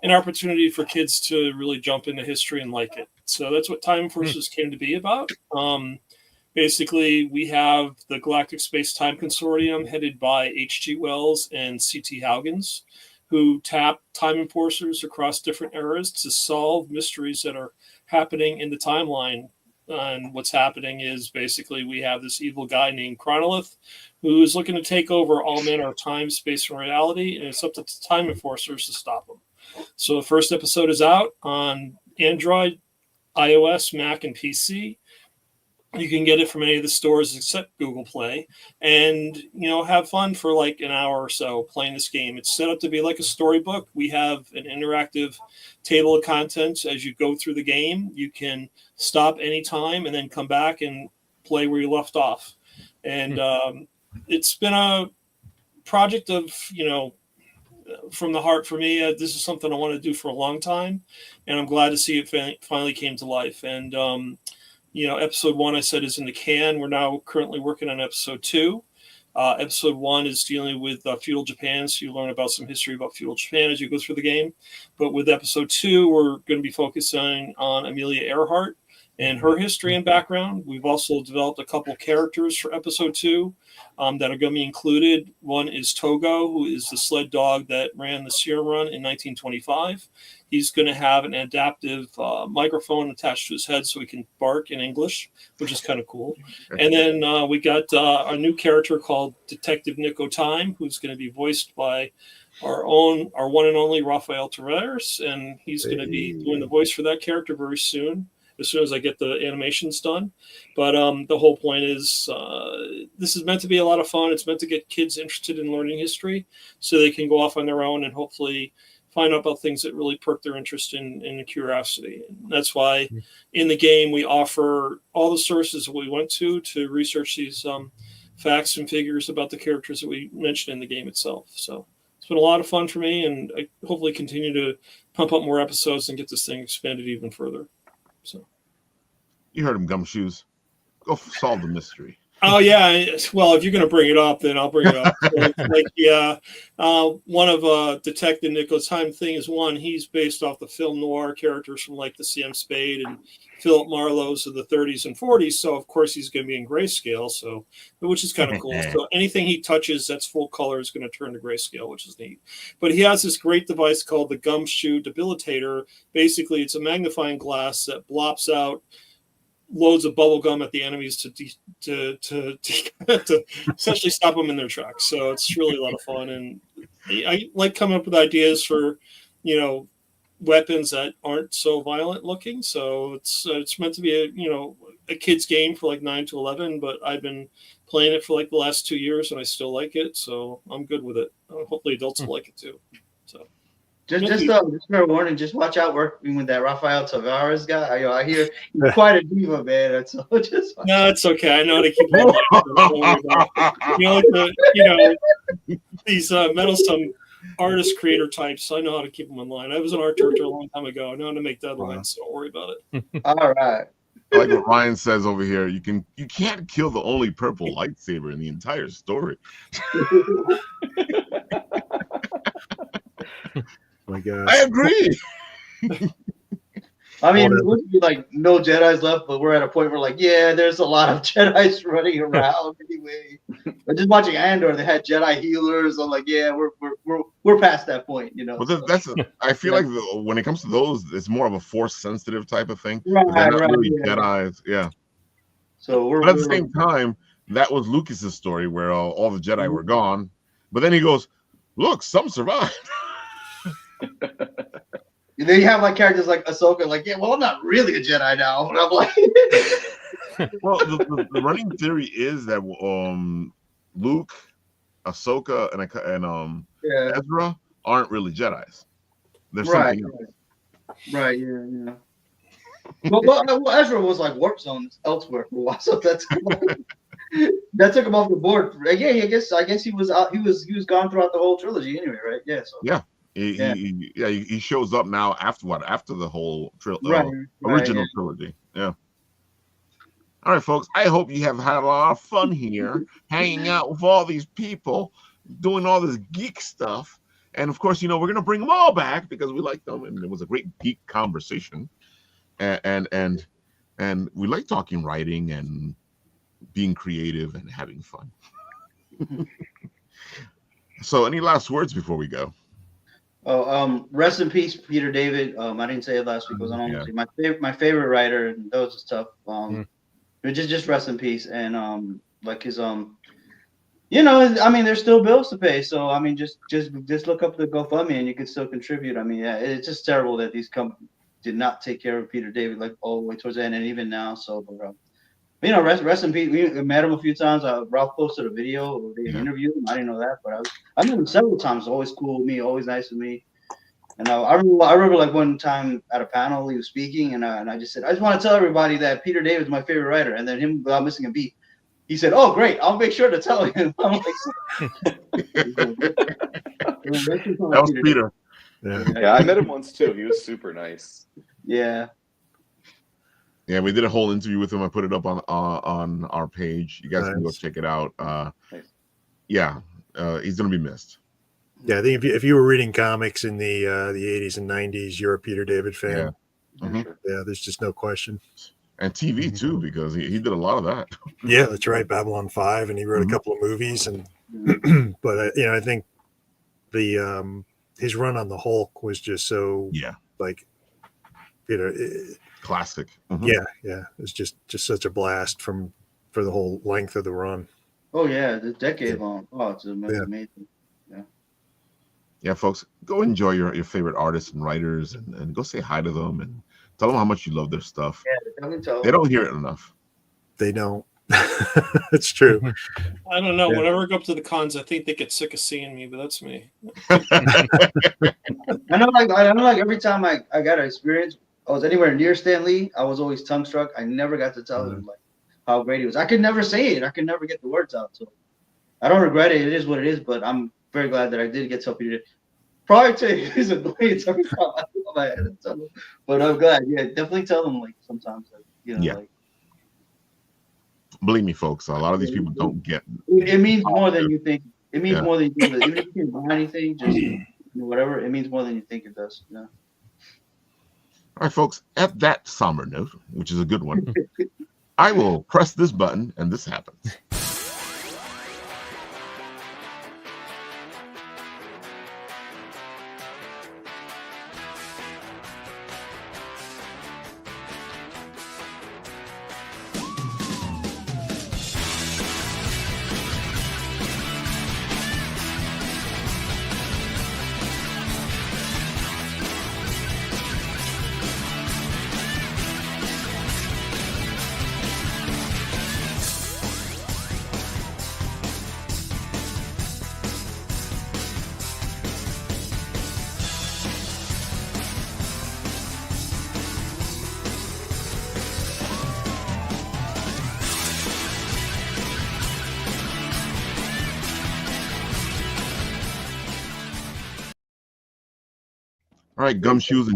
an opportunity for kids to really jump into history and like it. So that's what Time Enforcers came to be about. Basically, we have the Galactic Space Time Consortium headed by H.G. Wells and C.T. Huygens, who tap time enforcers across different eras to solve mysteries that are happening in the timeline. And what's happening is basically we have this evil guy named Chronolith who is looking to take over all manner of time, space, and reality, and it's up to time enforcers to stop him. So the first episode is out on Android, iOS, Mac, and PC. You can get it from any of the stores except Google Play, and have fun for like an hour or so playing this game. It's set up to be like a storybook. We have an interactive table of contents as you go through the game. You can stop anytime and then come back and play where you left off. And it's been a project of from the heart for me. This is something I want to do for a long time, and I'm glad to see it finally came to life. And episode 1, I said, is in the can. We're now currently working on episode 2. Episode 1 is dealing with feudal Japan, so you learn about some history about feudal Japan as you go through the game. But with episode 2, we're going to be focusing on Amelia Earhart and her history and background. We've also developed a couple characters for episode 2 that are going to be included. One is Togo, who is the sled dog that ran the Serum Run in 1925. He's going to have an adaptive microphone attached to his head so he can bark in English, which is kind of cool. And then we got a new character called Detective Nico Time, who's going to be voiced by our one and only Rafael Torres, and he's going to be doing the voice for that character very soon as I get the animations done. But the whole point is this is meant to be a lot of fun. It's meant to get kids interested in learning history so they can go off on their own and hopefully find out about things that really perk their interest in curiosity. And that's why in the game we offer all the sources that we went to research these facts and figures about the characters that we mentioned in the game itself. So it's been a lot of fun for me, and I hopefully continue to pump up more episodes and get this thing expanded even further. So You heard him, Gumshoes. Go solve the mystery. Oh yeah, well, if you're going to bring it up, then I'll bring it up. So, one of Detective Nicholas Time thing is he's based off the film noir characters from like the C.M. Spade and Philip Marlowe's of the 30s and 40s. So of course he's going to be in grayscale. So, which is kind of cool. So anything he touches that's full color is going to turn to grayscale, which is neat. But he has this great device called the Gumshoe Debilitator. Basically, it's a magnifying glass that blops out loads of bubble gum at the enemies to essentially stop them in their tracks. So it's really a lot of fun, and I like coming up with ideas for weapons that aren't so violent looking. So it's meant to be a kid's game for like 9 to 11, but I've been playing it for like the last 2 years and I still like it, so I'm good with it. Hopefully adults will like it too. So Just fair warning. Just watch out working with that Rafael Tavares guy. I hear he's quite a diva, man. So just no, it's okay. I know how to keep it. These meddlesome artist creator types. I know how to keep them in line. I was an art director a long time ago. I know how to make deadlines, so don't worry about it. All right. Like what Ryan says over here, you can't kill the only purple lightsaber in the entire story. My God. I agree. I mean, it would be like no Jedis left, but we're at a point where like, yeah, there's a lot of Jedis running around anyway. But just watching Andor, they had Jedi healers. I'm like, yeah, we're past that point, Well, I feel like when it comes to those, it's more of a force sensitive type of thing. Right, They're not really yeah. Jedis, yeah. So but at the same time, that was Lucas's story where all the Jedi were gone. But then he goes, "Look, some survived." Then you have like characters like Ahsoka, like, yeah, well, I'm not really a Jedi now. And I'm like, well, the running theory is that Luke, Ahsoka, and Ezra aren't really Jedis. They're something else. Right, yeah. Well, Ezra was like warp zones elsewhere for a while, so that took him off the board. Yeah, I guess he was out. He was gone throughout the whole trilogy anyway, right? Yeah. So. Yeah. He shows up now after the whole original trilogy. Yeah. All right, folks. I hope you have had a lot of fun here, hanging out with all these people, doing all this geek stuff, and of course, we're gonna bring them all back because we like them, and it was a great geek conversation, and we like talking writing and being creative and having fun. So, any last words before we go? Oh, rest in peace, Peter David. I didn't say it last week. It was on my favorite writer, and that was stuff. Just rest in peace, and like his I mean, there's still bills to pay, so I mean, just look up the GoFundMe, and you can still contribute. I mean, yeah, it's just terrible that these companies did not take care of Peter David like all the way towards the end, and even now. So, You know, rest in peace. We met him a few times. Ralph posted a video where they interviewed him. I didn't know that, but I met him several times. Always cool with me, always nice with me. And I remember like one time at a panel he was speaking, and I just said, I just want to tell everybody that Peter David's my favorite writer. And then him, without missing a beat, he said, "Oh, great! I'll make sure to tell him." I'm like, that was Peter. Yeah, I met him once too. He was super nice. Yeah. Yeah, we did a whole interview with him. I put it up on our page. You guys can go check it out. Nice. Yeah, he's gonna be missed. Yeah, I think if you were reading comics in the 80s and 90s, you're a Peter David fan. Yeah, Sure. Yeah, there's just no question. And TV too, because he did a lot of that. Yeah, that's right. Babylon 5, and he wrote a couple of movies. And but you know, I think the his run on the Hulk was just so like, you know, classic. Yeah, it's just such a blast for the whole length of the run. Oh yeah, the decade long. Oh, it's amazing. Yeah, folks, go enjoy your favorite artists and writers, and go say hi to them and tell them how much you love their stuff. Yeah, they don't hear it enough. They don't. It's true. I don't know. Whenever I go up to the cons, I think they get sick of seeing me, but that's me. I know, like every time I got an experience, I was anywhere near Stan Lee, I was always tongue struck. I never got to tell him like how great he was. I could never say it. I could never get the words out. So I don't regret it. It is what it is. But I'm very glad that I did get to help Peter. Prior to his annoyance every time I had to tell him. But I'm glad. Yeah, definitely tell them like sometimes, like, you know, like. Believe me, folks, a lot of these people don't get. It means more than you think. It means more than you think. Even if you can't buy anything, just whatever. It means more than you think it does. Yeah. All right, folks, at that somber note, which is a good one, I will press this button and this happens. All right, gumshoes and